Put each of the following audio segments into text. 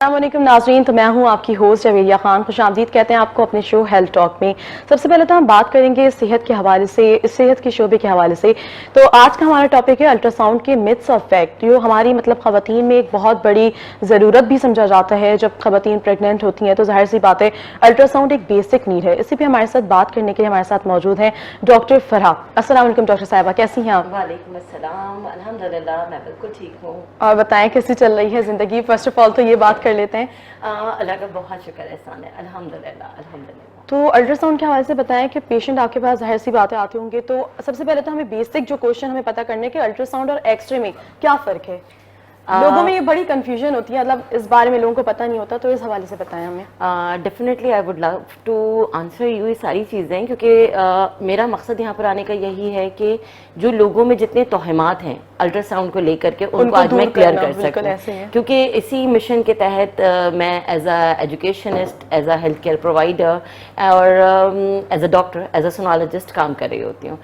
अस्सलामुअलैकुम नाज़रीन, तो मैं हूं आपकी होस्ट जवेरिया खान। खुशामदीद कहते हैं आपको अपने शो हेल्थ टॉक में। सबसे पहले तो हम बात करेंगे सेहत के हवाले से, सेहत के शोबे के हवाले से। तो आज का हमारा टॉपिक है अल्ट्रासाउंड के मिथ्स और फैक्ट। जो हमारी खवातीन में एक बहुत बड़ी ज़रूरत भी समझा जाता है। जब खवातीन प्रेगनेंट होती हैं तो जाहिर सी बात है अल्ट्रासाउंड एक बेसिक नीड है। इसी पर हमारे साथ बात करने के लिए हमारे साथ मौजूद हैं डॉक्टर फरहा। अस्सलाम वालेकुम डॉक्टर साहिबा, कैसी हैं आप? वालेकुम अस्सलाम, अल्हम्दुलिल्लाह मैं बिल्कुल ठीक हूँ। और बताएं कैसी चल रही है ज़िंदगी? फर्स्ट ऑफ ऑल तो ये बात कर लेते हैं। अल्लाह का बहुत शुक्र एहसान है, अल्हम्दुलिल्लाह अल्हम्दुलिल्लाह। तो अल्ट्रासाउंड के हवाले से बताएं कि पेशेंट आपके पास जाहिर सी बातें आते होंगे, तो सबसे पहले तो हमें बेसिक जो क्वेश्चन हमें पता करने के अल्ट्रासाउंड और एक्सरे में क्या फ़र्क है? लोगों में ये बड़ी कंफ्यूजन होती है, इस बारे में लोगों को पता नहीं होता, तो इस हवाले से बताएं हमें। Definitely I would love to answer you ये सारी चीज़ें, क्योंकि मेरा मकसद यहाँ पर आने का यही है कि जो लोगों में जितने तोहमात हैं अल्ट्रासाउंड को लेकर के उनको आज मैं क्लियर कर सकूँ, क्योंकि इसी मिशन के तहत मैं as a educationist, as a health care provider और as a doctor, as a sonologist काम कर रही होती हूँ।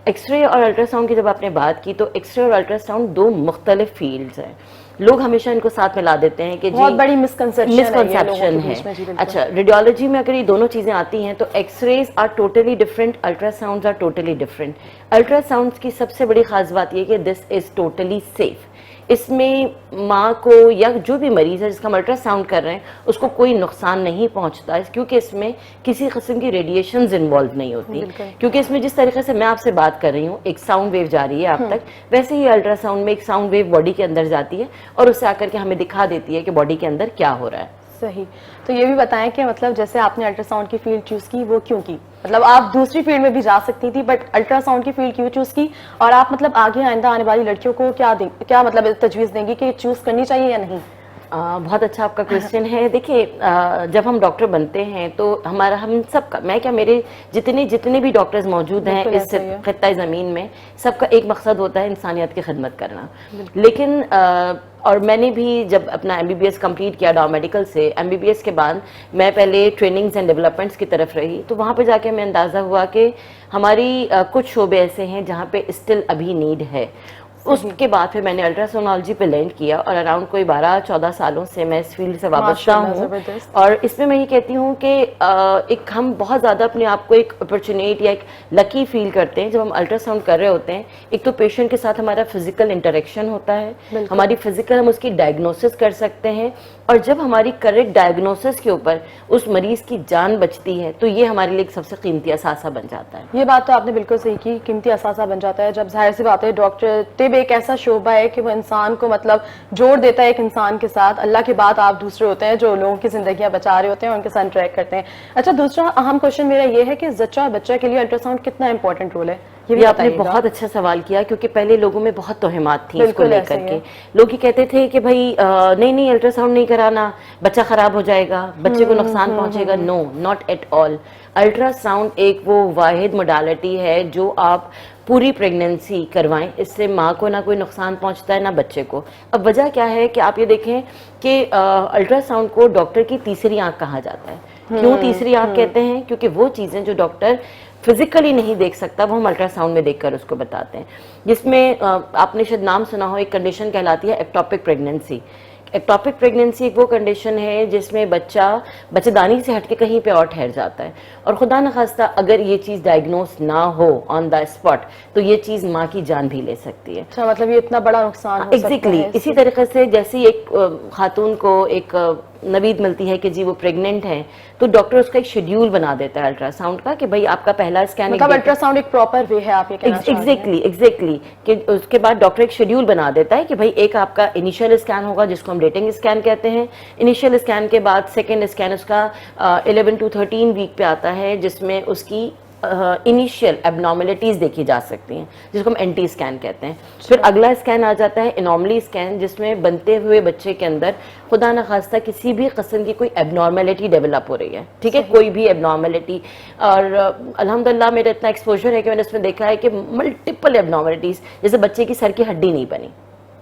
एक्सरे और अल्ट्रासाउंड की जब आपने बात की तो एक्सरे और अल्ट्रासाउंड दो मुख्तलिफ फील्ड्स हैं। लोग हमेशा इनको साथ मिला देते हैं कि बहुत बड़ी मिसकंसेप्शन है। अच्छा, रेडियोलॉजी में अगर ये दोनों चीज़ें आती हैं तो x-rays are totally different, ultrasounds are totally different. Ultrasounds की सबसे बड़ी खास बात ये कि दिस इज़ टोटली सेफ। इसमें माँ को या जो भी मरीज़ है जिसका हम अल्ट्रासाउंड कर रहे हैं उसको कोई नुकसान नहीं पहुँचता है, क्योंकि इसमें किसी किस्म की रेडिएशंस इन्वॉल्व नहीं होती। क्योंकि इसमें जिस तरीके से मैं आपसे बात कर रही हूँ एक साउंड वेव जा रही है आप तक, वैसे ही अल्ट्रासाउंड में एक साउंड वेव बॉडी के अंदर जाती है और उससे आकर के हमें दिखा देती है कि बॉडी के अंदर क्या हो रहा है। सही। तो ये भी बताएं कि जैसे आपने अल्ट्रासाउंड की फील्ड चूज की, वो क्यों की? आप दूसरी फील्ड में भी जा सकती थी, बट अल्ट्रासाउंड की फील्ड क्यों चूज की? और आप आगे आइंदा आने वाली लड़कियों को क्या तजवीज़ देंगी कि चूज करनी चाहिए या नहीं? बहुत अच्छा आपका क्वेश्चन है। देखिए, जब हम डॉक्टर बनते हैं तो हम सबका, मैं क्या, मेरे जितने भी डॉक्टर्स मौजूद हैं इस खित्ता ज़मीन में, सबका एक मकसद होता है इंसानियत की खिदमत करना। लेकिन और मैंने भी जब अपना MBBS कंप्लीट किया डॉ मेडिकल से, MBBS के बाद मैं पहले ट्रेनिंग्स एंड डेवलपमेंट्स की तरफ रही, तो वहाँ पे जाके हमें अंदाज़ा हुआ कि हमारी कुछ शोबे ऐसे हैं जहाँ पे स्टिल अभी नीड है। उसके बाद फिर मैंने अल्ट्रासोनोलॉजी पे लैंड किया और अराउंड कोई 12-14 सालों से मैं इस फील्ड से वाबस्ता हूँ। और इसमें मैं ये कहती हूँ कि एक हम बहुत ज़्यादा अपने आप को एक अपॉर्चुनिटी या एक लकी फील करते हैं जब हम अल्ट्रासाउंड कर रहे होते हैं। एक तो पेशेंट के साथ हमारा फिजिकल इंटरेक्शन होता है, हमारी फिजिकल हम उसकी डायग्नोसिस कर सकते हैं, और जब हमारी करेक्ट डायग्नोसिस के ऊपर उस मरीज़ की जान बचती है तो ये हमारे लिए एक सबसे कीमती असासा बन जाता है। ये बात तो आपने बिल्कुल सही की, कीमती असासा बन जाता है। जब जाहिर सी बात है डॉक्टर एक ऐसा शोबा है कि वो इंसान को जोड़ देता है एक इंसान के साथ। अल्लाह के बाद आप दूसरे होते हैं जो लोगों की जिंदगियां बचा रहे होते हैं, उनके साथ इंटरेक्ट करते हैं। अच्छा, दूसरा अहम क्वेश्चन मेरा ये है कि जच्चा बच्चा के लिए अल्ट्रासाउंड कितना इंपॉर्टेंट रोल है? ये भी आपने बहुत अच्छा सवाल किया, क्योंकि पहले लोगों में बहुत तोहमात थी इसको लेकर के। लोग ये कहते थे कि भाई नहीं अल्ट्रासाउंड नहीं कराना, बच्चा खराब हो जाएगा, बच्चे को नुकसान पहुंचेगा। No, not at all. Ultrasound एक वो वाहिद मोडालिटी है जो आप पूरी प्रेगनेंसी करवाएं, इससे माँ को ना कोई नुकसान पहुंचता है ना बच्चे को। अब वजह क्या है कि आप ये देखें कि अल्ट्रासाउंड को डॉक्टर की तीसरी आंख कहा जाता है। क्यों तीसरी आंख कहते हैं? क्योंकि वो चीज़ें जो डॉक्टर फिजिकली नहीं देख सकता वो हम अल्ट्रासाउंड में देखकर उसको बताते हैं। जिसमें आपने शायद नाम सुना हो, एक कंडीशन कहलाती है एक्टोपिक प्रेगनेंसी। एक्टोपिक प्रेगनेंसी एक वो कंडीशन है जिसमें बच्चा बच्चेदानी से हटके कहीं पे और ठहर जाता है, और खुदा न खास्ता अगर ये चीज़ डायग्नोस ना हो ऑन द स्पॉट तो ये चीज़ माँ की जान भी ले सकती है। अच्छा, ये इतना बड़ा नुकसान हो सकता है। इसी तरीके से जैसे एक खातून को एक नवीद मिलती है कि जी वो प्रेग्नेंट है, तो डॉक्टर उसका एक शेड्यूल बना देता है अल्ट्रासाउंड का कि भाई आपका पहला स्कैन, अल्ट्रासाउंड एक प्रॉपर वे है, आप ये कहना चाह रहे हैं? एग्जैक्टली कि उसके बाद डॉक्टर एक शेड्यूल बना देता है कि भाई एक आपका इनिशियल स्कैन होगा जिसको हम डेटिंग स्कैन कहते हैं। इनिशियल स्कैन के बाद सेकेंड स्कैन उसका 11 to 13 वीक पे आता है, जिसमें उसकी इनिशियल एबनॉर्मलिटीज देखी जा सकती हैं, जिसको हम एंटी स्कैन कहते हैं। फिर अगला स्कैन आ जाता है एनॉमली स्कैन, जिसमें बनते हुए बच्चे के अंदर खुदा न खास्ता किसी भी किस्म की कोई एबनॉर्मलिटी डेवलप हो रही है, ठीक है, कोई भी एबनॉर्मलिटी। और अल्हम्दुलिल्लाह मेरा इतना एक्सपोजर है कि मैंने उसमें देखा है कि मल्टीपल एबनॉर्मलिटीज, जैसे बच्चे की सर की हड्डी नहीं बनी,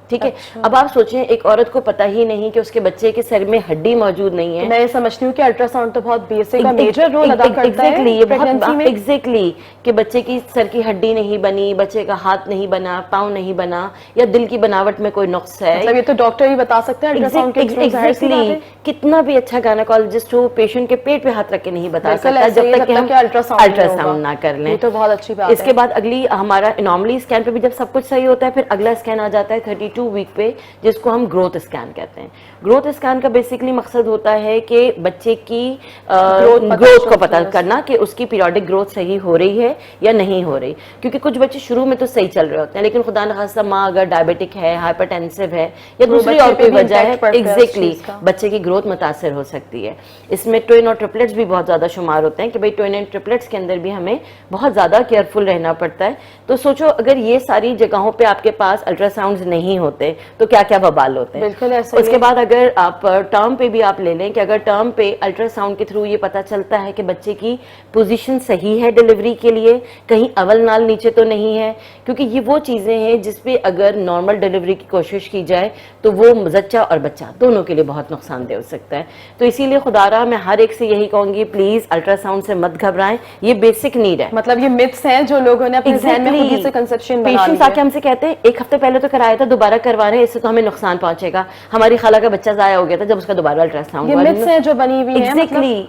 ठीक है। अब आप सोचें, एक औरत को पता ही नहीं कि उसके बच्चे के सर में हड्डी मौजूद नहीं है। मैं समझती हूँ कि अल्ट्रासाउंड तो बहुत बेसिक और मेजर रोल अदा करता है प्रेगनेंसी में। एग्जैक्टली, कि बच्चे की सर की हड्डी नहीं बनी, बच्चे का हाथ नहीं बना, पाँव नहीं बना, या दिल की बनावट में कोई नुक्स है, मतलब ये तो डॉक्टर ही बता सकते हैं अल्ट्रासाउंड के थ्रू। एग्जैक्टली, कितना भी अच्छा गायनेकोलॉजिस्ट हो, पेशेंट के पेट पे हाथ रख के नहीं बता सकता जब तक कि हम अल्ट्रासाउंड ना कर लें। ये तो बहुत अच्छी बात है। इसके बाद अगली हमारा एनॉमली स्कैन पे भी जब सब कुछ सही होता है, फिर अगला स्कैन आ जाता है 32 वीक पे, जिसको हम ग्रोथ स्कैन कहते हैं। ग्रोथ स्कैन का बेसिकली मकसद होता है कि बच्चे की ग्रोथ को पता करना कि उसकी पीरियोडिक ग्रोथ सही हो रही है या नहीं हो रही, क्योंकि कुछ बच्चे शुरू में तो सही चल रहे होते हैं, लेकिन खुदा न खास्ता माँ अगर डायबिटिक है, हाइपरटेंसिव है, या दूसरी और कोई वजह है, एग्जैक्टली बच्चे की ग्रोथ मुतासर हो सकती है। इसमें ट्विन और ट्रिपलेट्स भी बहुत ज्यादा शुमार होते हैं कि भाई ट्विन एंड ट्रिपलेट्स के अंदर भी हमें बहुत ज्यादा केयरफुल रहना पड़ता है। तो सोचो, अगर ये सारी जगहों पे आपके पास अल्ट्रासाउंड नहीं होते तो क्या क्या बवाल होते हैं। बिल्कुल ऐसा। उसके बाद अगर आप टर्म पे भी आप ले लें कि अगर टर्म पे अल्ट्रासाउंड के थ्रू ये पता चलता है कि बच्चे की पोजीशन सही है डिलीवरी के लिए, कहीं अवल नाल नीचे तो नहीं है, क्योंकि ये वो चीजें हैं जिसपे अगर नॉर्मल डिलीवरी की कोशिश की जाए तो वो जच्चा और बच्चा दोनों के लिए बहुत नुकसानदेह हो सकता है। तो इसीलिए खुदारा मैं हर एक से यही कहूंगी, प्लीज अल्ट्रासाउंड से मत घबराएं, ये बेसिक नीड है। मतलब ये मिथ्स हैं जो लोगों ने अपने ज़हन में खुद ही से कंसेप्शन बना लिया। पेशेंट्स आके हमसे कहते हैं एक हफ्ते पहले तो कराया था, दोबारा करवा रहे हैं, इससे तो हमें नुकसान पहुंचेगा, हमारी खाला का बच्चा जाया हो गया था जब उसका दोबारा अल्ट्रासाउंड। ये मिथ्स हैं जो बनी हुई हैं।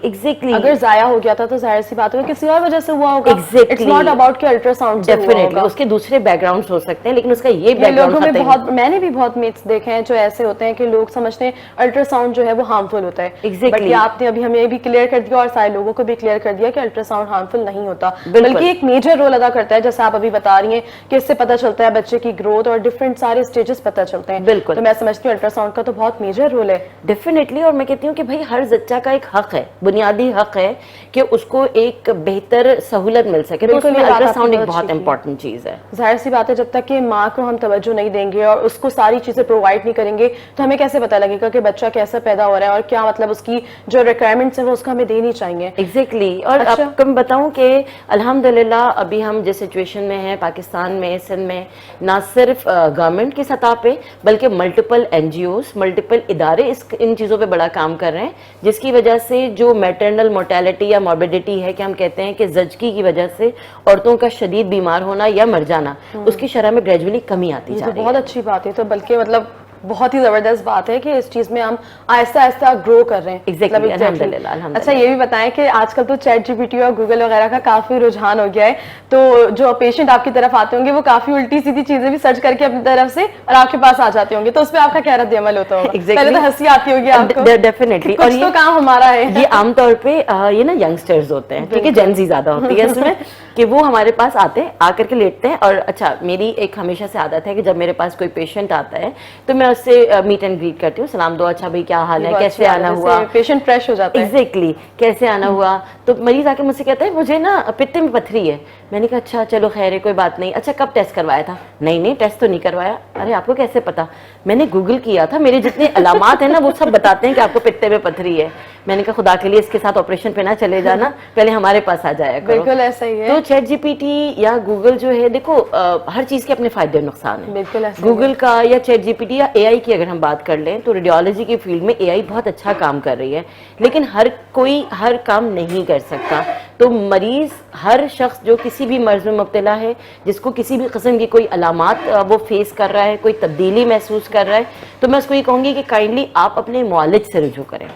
एग्जैक्टली, अगर जाया हो गया था तो जाहिर सी बात है किसी और वजह से हुआ होगा। इट्स नॉट अबाउट कि अल्ट्रासाउंड डेफिनेटली उसके दूसरे बैकग्राउंड्स हो सकते हैं, लेकिन उसका ये लोगों में बहुत, मैंने भी बहुत मिथ्स देखे हैं जो ऐसे होते हैं कि लोग समझते हैं अल्ट्रासाउंड जो है वो हार्मफुल होता है। एग्जैक्टली, आपने अभी हमें भी क्लियर कर दिया और सारे लोगों को भी क्लियर कर दिया कि अल्ट्रासाउंड हार्मफुल नहीं होता, बल्कि एक मेजर रोल अदा करता है, जैसे आप अभी बता रही हैं कि इससे पता चलता है बच्चे की ग्रोथ और डिफरेंट सारे स्टेजेस पता चलते हैं। बिल्कुल, तो मैं समझती हूँ अल्ट्रासाउंड का तो बहुत मेजर रोल है। डेफिनेटली, और मैं कहती हूँ कि भाई हर बच्चा का एक हक है, बुनियादी हक है कि उसको एक बेहतर सहूलत मिल सके, तो उसमें अल्ट्रासाउंड एक बहुत इंपॉर्टेंट चीज है। जाहिर सी बात है, जब तक कि माँ को हम तवज्जो नहीं देंगे और उसको सारी चीजें प्रोवाइड नहीं करेंगे तो हमें कैसे पता लगेगा कि बच्चा कैसा पैदा हो रहा है और क्या मतलब उसकी जो रिक्वायरमेंट्स है वो उसको हमें देनी चाहिए। एग्जैक्टली, और आपको मैं बताऊं कि अल्हम्दुलिल्लाह अभी हम जिस सिचुएशन में हैं पाकिस्तान में, सिंध में, ना सिर्फ गवर्नमेंट की सतह पे बल्कि मल्टीपल एनजीओस, मल्टीपल इदारे इन चीज़ों पे बड़ा काम कर रहे हैं, जिसकी वजह से जो मैटरनल मोर्टेलिटी या मॉर्बिडिटी है कि हम कहते हैं कि जचकी की वजह से औरतों का शदीद बीमार होना या मर जाना, उसकी शरह में ग्रेजुअली कमी आती जा रही है। बहुत अच्छी बात है। तो बल्कि मतलब बहुत ही जबरदस्त बात है कि इस चीज में हम आहिस्ता आहिस्ता ग्रो कर रहे हैं। Exactly, अल्हम्दुलिल्लाह। अच्छा, ये भी बताएं कि आजकल तो चैट जीपीटी और गूगल वगैरह का काफी रुझान हो गया है, तो जो पेशेंट आपकी तरफ आते होंगे वो काफी उल्टी सीधी चीजें भी सर्च करके अपनी तरफ से और आपके पास आ जाते होंगे, तो उस पर आपका क्या रद्द अमल होता होगा? पहले तो हंसी आती होगी आपको। डेफिनेटली, और ये तो काम हमारा है। ये आमतौर पे ये ना यंगस्टर्स होते हैं, ठीक है, जेनजी ज्यादा होती है इसमें, कि वो हमारे पास आते हैं, आकर के लेटते हैं। और अच्छा, मेरी एक हमेशा से आदत है कि जब मेरे पास कोई पेशेंट आता है तो मैं उससे मीट एंड ग्रीट करती हूँ, सलाम दो, अच्छा भाई क्या हाल है, कैसे आना हुआ, पेशेंट फ्रेश हो जाता है। एग्जैक्टली, कैसे आना हुआ। तो मरीज आके मुझसे कहता है मुझे ना पित्ते में पथरी है। मैंने कहा अच्छा चलो खैर है, कोई बात नहीं। अच्छा कब टेस्ट करवाया था? नहीं टेस्ट तो नहीं करवाया। अरे आपको कैसे पता? मैंने गूगल किया था, मेरे जितने अलामात है ना वो सब बताते हैं कि आपको पित्ते में पथरी है। मैंने कहा खुदा के लिए इसके साथ ऑपरेशन पे ना चले जाना, पहले हमारे पास आ जाया करो। बिल्कुल ऐसा ही है। तो चैट जीपीटी या गूगल जो है, देखो हर चीज के अपने फायदे और नुकसान है। बिल्कुल ऐसा गूगल का या चैट जीपीटी या एआई की अगर हम बात कर लें तो रेडियोलॉजी की फील्ड में एआई बहुत अच्छा काम कर रही है, लेकिन हर कोई हर काम नहीं कर सकता। तो मरीज, हर शख्स जो किसी भी मर्ज में मुब्तला है, जिसको किसी भी किस्म की कोई अलामात वो फेस कर रहा है, कोई तब्दीली महसूस कर रहा है, तो मैं उसको ये कहूंगी कि काइंडली आप अपने मुआलिज से रुजू करें,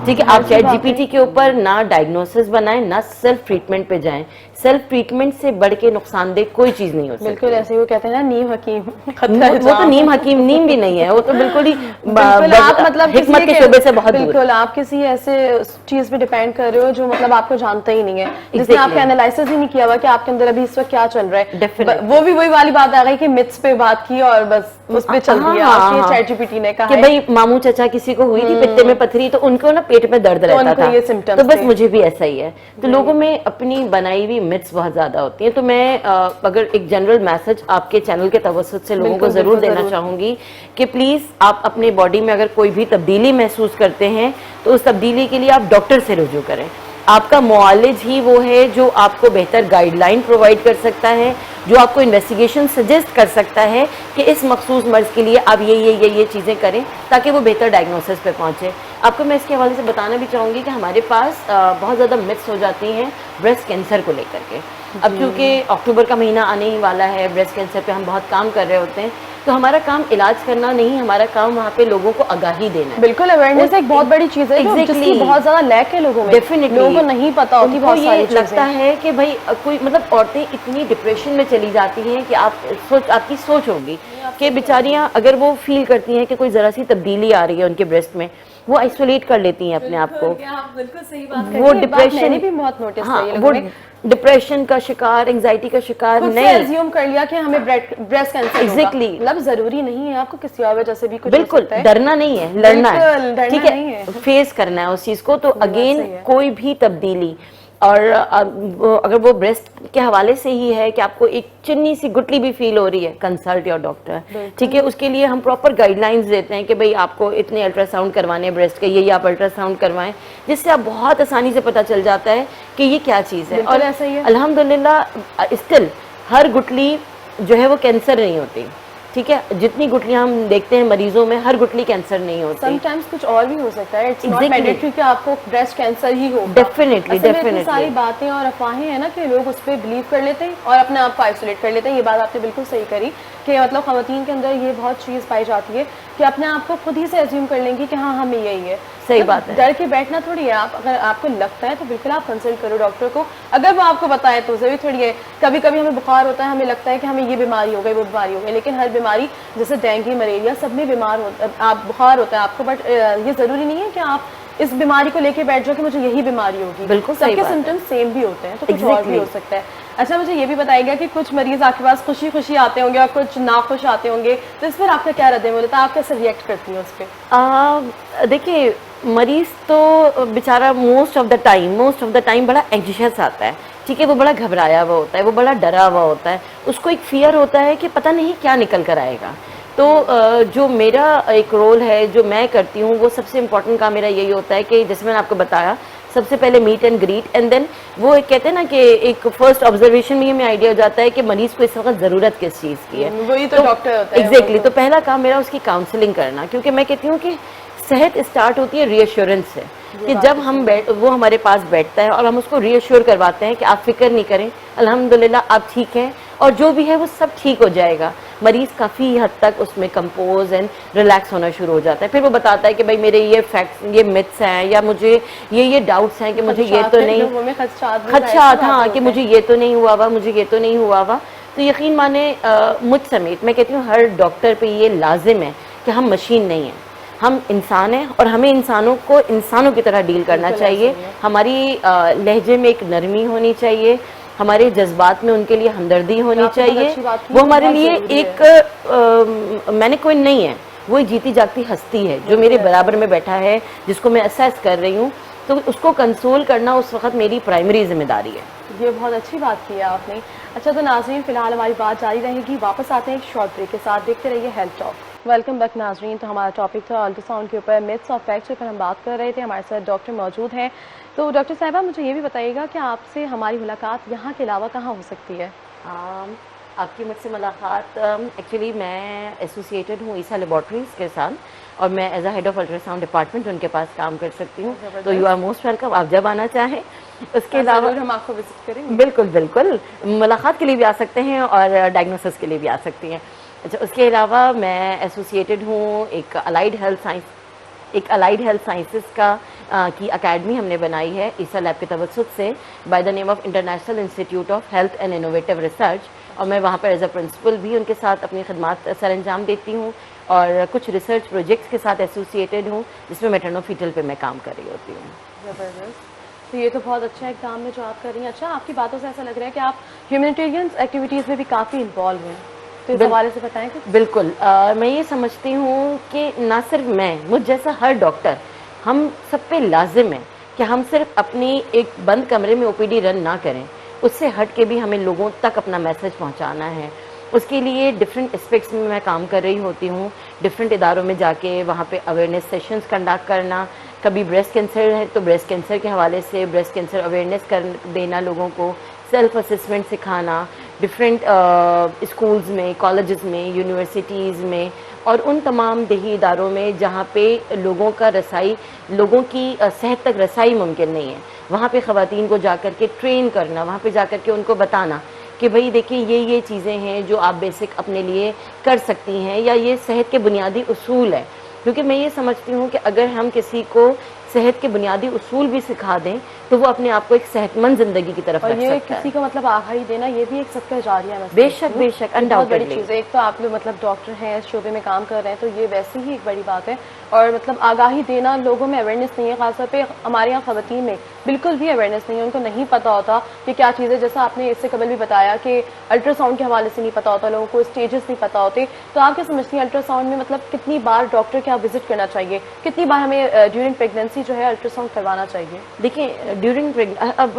ठीक है। आप चैट जीपीटी के ऊपर ना डायग्नोसिस बनाएं, ना सेल्फ ट्रीटमेंट पे जाएं। सेल्फ ट्रीटमेंट से बढ़ के नुकसानदेह कोई चीज नहीं हो सकती। बिल्कुल ऐसे ही, वो कहते हैं ना नीम हकीम, वो तो नीम हकीम नीम भी नहीं है, वो तो बिल्कुल ही आप मतलब हिकमत के शोबे से बहुत दूर। बिल्कुल आप किसी ऐसे चीज पे डिपेंड कर रहे हो जो मतलब आपको जानते ही नहीं है, जिसने आपका एनालिसिस ही नहीं किया हुआ कि आपके अंदर अभी इस वक्त क्या चल रहा है। वो भी वही वाली बात आ गई कि मिथ्स पे बात की और बस उस पे चल दिया। चैट जीपीटी ने कहा कि भाई मामू चाचा किसी को हुई थी पित्ते में पथरी, तो उनको ना पेट में दर्द रहता था, तो बस मुझे भी ऐसा ही है। तो लोगों में अपनी बनाई हुई मिथ्स बहुत ज्यादा होती हैं। तो मैं अगर एक जनरल मैसेज आपके चैनल के तवज्जुह से लोगों को जरूर देना चाहूंगी कि प्लीज आप अपने बॉडी में अगर कोई भी तब्दीली महसूस करते हैं तो उस तब्दीली के लिए आप डॉक्टर से रुजू करें। आपका मुआलिज ही वो है जो आपको बेहतर गाइडलाइन प्रोवाइड कर सकता है, जो आपको इन्वेस्टिगेशन सजेस्ट कर सकता है कि इस मखसूस मर्ज़ के लिए आप ये चीज़ें करें ताकि वो बेहतर डायग्नोसिस पे पहुँचे। आपको मैं इसके हवाले से बताना भी चाहूँगी कि हमारे पास बहुत ज़्यादा मिथ्स हो जाती हैं ब्रेस्ट कैंसर को लेकर के। अब क्योंकि अक्टूबर का महीना आने ही वाला है, ब्रेस्ट कैंसर पे हम बहुत काम कर रहे होते हैं, तो हमारा काम इलाज करना नहीं, हमारा काम वहाँ पे लोगों को आगाही देना है। बिल्कुल, अवेयरनेस एक बहुत बड़ी चीज़ है जिसकी बहुत ज़्यादा लैक है लोगों में। डेफिनेटली लोगों को नहीं पता होती बहुत सारी चीज़ें। लगता है कि भाई कोई मतलब औरतें इतनी डिप्रेशन में चली जाती हैं कि आपकी सोच होगी कि बेचारियाँ अगर वो फील करती हैं कि कोई ज़रा सी तब्दीली आ रही है उनके ब्रेस्ट में, वो आइसोलेट कर लेती हैं अपने आप को। आप बिल्कुल सही बात वो डिप्रेशन, मैंने भी बहुत नोटिस हाँ, किया वो डिप्रेशन का शिकार, एंजाइटी का शिकार नहीं, अज्यूम कर लिया कि हमें ब्रेस्ट कैंसर एग्जैक्टली, मतलब जरूरी नहीं है, आपको किसी और वजह से भी कुछ बिल्कुल हो सकता है। डरना नहीं है, लड़ना है, ठीक है, है, फेस करना है उस चीज को। तो अगेन कोई भी तब्दीली, और अगर वो ब्रेस्ट के हवाले से ही है कि आपको एक चिन्नी सी गुटली भी फील हो रही है, कंसल्ट योर डॉक्टर, ठीक है। उसके लिए हम प्रॉपर गाइडलाइंस देते हैं कि भाई आपको इतने अल्ट्रासाउंड करवाने ब्रेस्ट के, ये आप अल्ट्रासाउंड करवाएं, जिससे आप बहुत आसानी से पता चल जाता है कि ये क्या चीज़ है। और ऐसा ही है, अल्हम्दुलिल्लाह स्टिल हर गुटली जो है वो कैंसर नहीं होती, ठीक है। जितनी गुटलियां हम देखते हैं मरीजों में, हर गुटली कैंसर नहीं होती। समटाइम्स कुछ और भी हो सकता है, इट्स नॉट मैंडेटरी कि आपको ब्रेस्ट कैंसर ही हो। डेफिनेटली डेफिनेटली सारी बातें और अफवाहें हैं ना कि लोग उस पर बिलीव कर लेते हैं और अपने आप को आइसोलेट कर लेते हैं। ये बात आपने बिल्कुल सही करी कि मतलब खवातीन के अंदर ये बहुत चीज़ पाई जाती है कि अपने आप को खुद ही से अज्यूम कर लेंगी कि हाँ हमें यही है। सही बात है, डर के बैठना थोड़ी है। आप अगर आपको लगता है तो बिल्कुल आप कंसल्ट करो डॉक्टर को, अगर वो आपको बताए तो जरूरी थोड़ी है। कभी कभी हमें बुखार होता है, हमें लगता है कि हमें ये बीमारी हो गई, वो बीमारी हो गई, लेकिन हर बीमारी जैसे डेंगू, मलेरिया, सब में बीमार आप बुखार होता है आपको, बट ये जरूरी नहीं है कि आप इस बीमारी को लेके बैठ जाओ कि मुझे यही बीमारी होगी। बिल्कुल सबके सिम्टम्स सेम भी होते हैं, तो कुछ और भी हो सकता है। अच्छा, मुझे ये भी बताइएगा कि कुछ मरीज आपके पास खुशी खुशी आते होंगे और कुछ नाखुश आते होंगे, तो इस पर आपका क्या रद्द है? आप कैसे रिएक्ट करती हैं उस पर? देखिए, मरीज तो बेचारा मोस्ट ऑफ द टाइम बड़ा एंग्जियस आता है, ठीक है। वो बड़ा घबराया हुआ होता है, वो बड़ा डरा हुआ होता है, उसको एक फियर होता है कि पता नहीं क्या निकल कर आएगा। तो जो मेरा एक रोल है जो मैं करती हूँ, वो सबसे इम्पोर्टेंट काम मेरा यही होता है कि जैसे मैंने आपको बताया, सबसे पहले meet and greet, and then वो एक कहते हैं ना कि एक फर्स्ट ऑब्जर्वेशन में हमें आइडिया हो जाता है कि मरीज को इस वक्त ज़रूरत किस चीज़ की है। वही तो डॉक्टर होता है। एग्जैक्टली, तो पहला काम मेरा उसकी काउंसलिंग करना, क्योंकि मैं कहती हूँ कि सेहत स्टार्ट होती है रीअश्योरेंस से, कि जब हम वो हमारे पास बैठता है और हम उसको रीअश्योर करवाते हैं कि आप फिक्र नहीं करें, अल्हम्दुलिल्लाह आप ठीक हैं और जो भी है वो सब ठीक हो जाएगा। मरीज काफ़ी हद तक उसमें कंपोज एंड रिलैक्स होना शुरू हो जाता है। फिर वो बताता है कि भाई मेरे ये फैक्ट्स, ये मिथ्स हैं, या मुझे ये डाउट्स हैं कि मुझे ये तो नहीं, खदशात, हाँ, कि मुझे ये तो नहीं हुआ हुआ, मुझे ये तो नहीं हुआ हुआ। तो यकीन माने मुझ समेत मैं कहती हूँ हर डॉक्टर पे ये लाजिम है कि हम मशीन नहीं हैं, हम इंसान हैं और हमें इंसानों को इंसानों की तरह डील करना चाहिए। हमारी लहजे में एक नरमी होनी चाहिए, हमारे जज्बात में उनके लिए हमदर्दी होनी चाहिए। वो हमारे लिए एक मैनिक्विन नहीं है, वो एक जीती जागती हस्ती है जो मेरे बराबर में बैठा है, जिसको मैं असेस कर रही हूँ, तो उसको कंसोल करना उस वक्त मेरी प्राइमरी जिम्मेदारी है। ये बहुत अच्छी बात की है आपने। अच्छा, तो नाज़रीन, फिलहाल हमारी बात जारी रहेगी, वापस आते हैं एक शॉर्ट ब्रेक के साथ, देखते रहिए हेल्थ टॉक। वेलकम बैक नाज़रीन। तो हमारा टॉपिक था अल्ट्रासाउंड के ऊपर, मिथ्स और फैक्ट्स पर हम बात कर रहे थे। हमारे साथ डॉक्टर मौजूद हैं। तो डॉक्टर साहिबा, मुझे ये भी बताइएगा कि आपसे हमारी मुलाकात यहाँ के अलावा कहाँ हो सकती है? आपकी मुझसे मुलाकात, एक्चुअली मैं एसोसिएटेड हूँ ईसा लेबॉर्ट्रीज़ के साथ, और मैं as a head of ultrasound department उनके पास काम कर सकती हूँ। तो यू आर मोस्ट वेलकम, आप जब आना चाहें। उसके अलावा हम आपको विजिट करेंगे। बिल्कुल बिल्कुल, मुलाकात के लिए भी आ सकते हैं और डायग्नोसिस के लिए भी आ सकती हैं। अच्छा, उसके अलावा मैं एसोसिएटेड हूँ एक अलाइड हेल्थ साइंसेस की अकेडमी हमने बनाई है ईसा लैब के तवज्जुह से, by the name of international institute of health and innovative research, और मैं वहाँ पर एज अ प्रिंसिपल भी उनके साथ अपनी खिदमत सर अंजाम देती हूँ और कुछ रिसर्च प्रोजेक्ट्स के साथ एसोसिएटेड हूँ, जिसमें मैटरनो फीटल पे मैं काम कर रही होती हूँ। ज़बरदस्त, तो ये तो बहुत अच्छा एक काम है जो आप कर रही हैं। अच्छा, आपकी बातों से ऐसा लग रहा है कि आप ह्यूमैनिटेरियन एक्टिविटीज़ में भी काफ़ी इन्वॉल्व हैं, तो इस हवाले से बताएं कुछ। बिल्कुल, मैं ये समझती हूँ कि ना सिर्फ मैं, मुझ जैसा हर डॉक्टर, हम सब पे लाजिम है कि हम सिर्फ अपनी एक बंद कमरे में ओपीडी रन ना करें, उससे हट के भी हमें लोगों तक अपना मैसेज पहुँचाना है। उसके लिए डिफरेंट एस्पेक्ट्स में मैं काम कर रही होती हूँ, डिफरेंट इदारों में जाके वहाँ पे अवेयरनेस सेशंस कंडक्ट करना, कभी ब्रेस्ट कैंसर है तो ब्रेस्ट कैंसर के हवाले से ब्रेस्ट कैंसर अवेयरनेस कर देना, लोगों को सेल्फ असेसमेंट सिखाना डिफरेंट स्कूल्स में, कॉलेजेस में, यूनिवर्सिटीज़ में और उन तमाम देही इदारों में जहाँ पे लोगों की सेहत तक रसाई मुमकिन नहीं है, वहाँ पे ख़वातीन को जाकर के ट्रेन करना, वहाँ पे जाकर के उनको बताना कि भाई देखिए ये चीज़ें हैं जो आप बेसिक अपने लिए कर सकती हैं, या ये सेहत के बुनियादी उसूल है। क्योंकि मैं ये समझती हूँ कि अगर हम किसी को सेहत के बुनियादी उसूल भी सिखा दें तो वो अपने आप को एक सेहतमंद जिंदगी की तरफ रख सकता है। और ये किसी को मतलब आगाही देना, ये भी एक सदका जारिया है। बेशक बेशक, अनडाउटेडली बड़ी चीज़ है। एक तो आप लोग मतलब डॉक्टर हैं, इस शोबे में काम कर रहे हैं, तो ये वैसे ही एक बड़ी बात है। और मतलब आगाही देना, लोगों में अवेयरनेस नहीं है, खासतौर पे हमारे यहाँ ख़वातीन में बिल्कुल भी अवेयरनेस नहीं है, उनको नहीं पता होता कि क्या चीज़ है। जैसा आपने इससे कबल भी बताया कि अल्ट्रासाउंड के हवाले से नहीं पता होता लोगों को, स्टेजेस नहीं पता होते। तो आप क्या समझती हैं अल्ट्रासाउंड में मतलब कितनी बार डॉक्टर के आप विजिट करना चाहिए, कितनी बार हमें ड्यूरिंग प्रेगनेंसी जो है अल्ट्रासाउंड करवाना चाहिए? देखिए ड्यूरिंग अब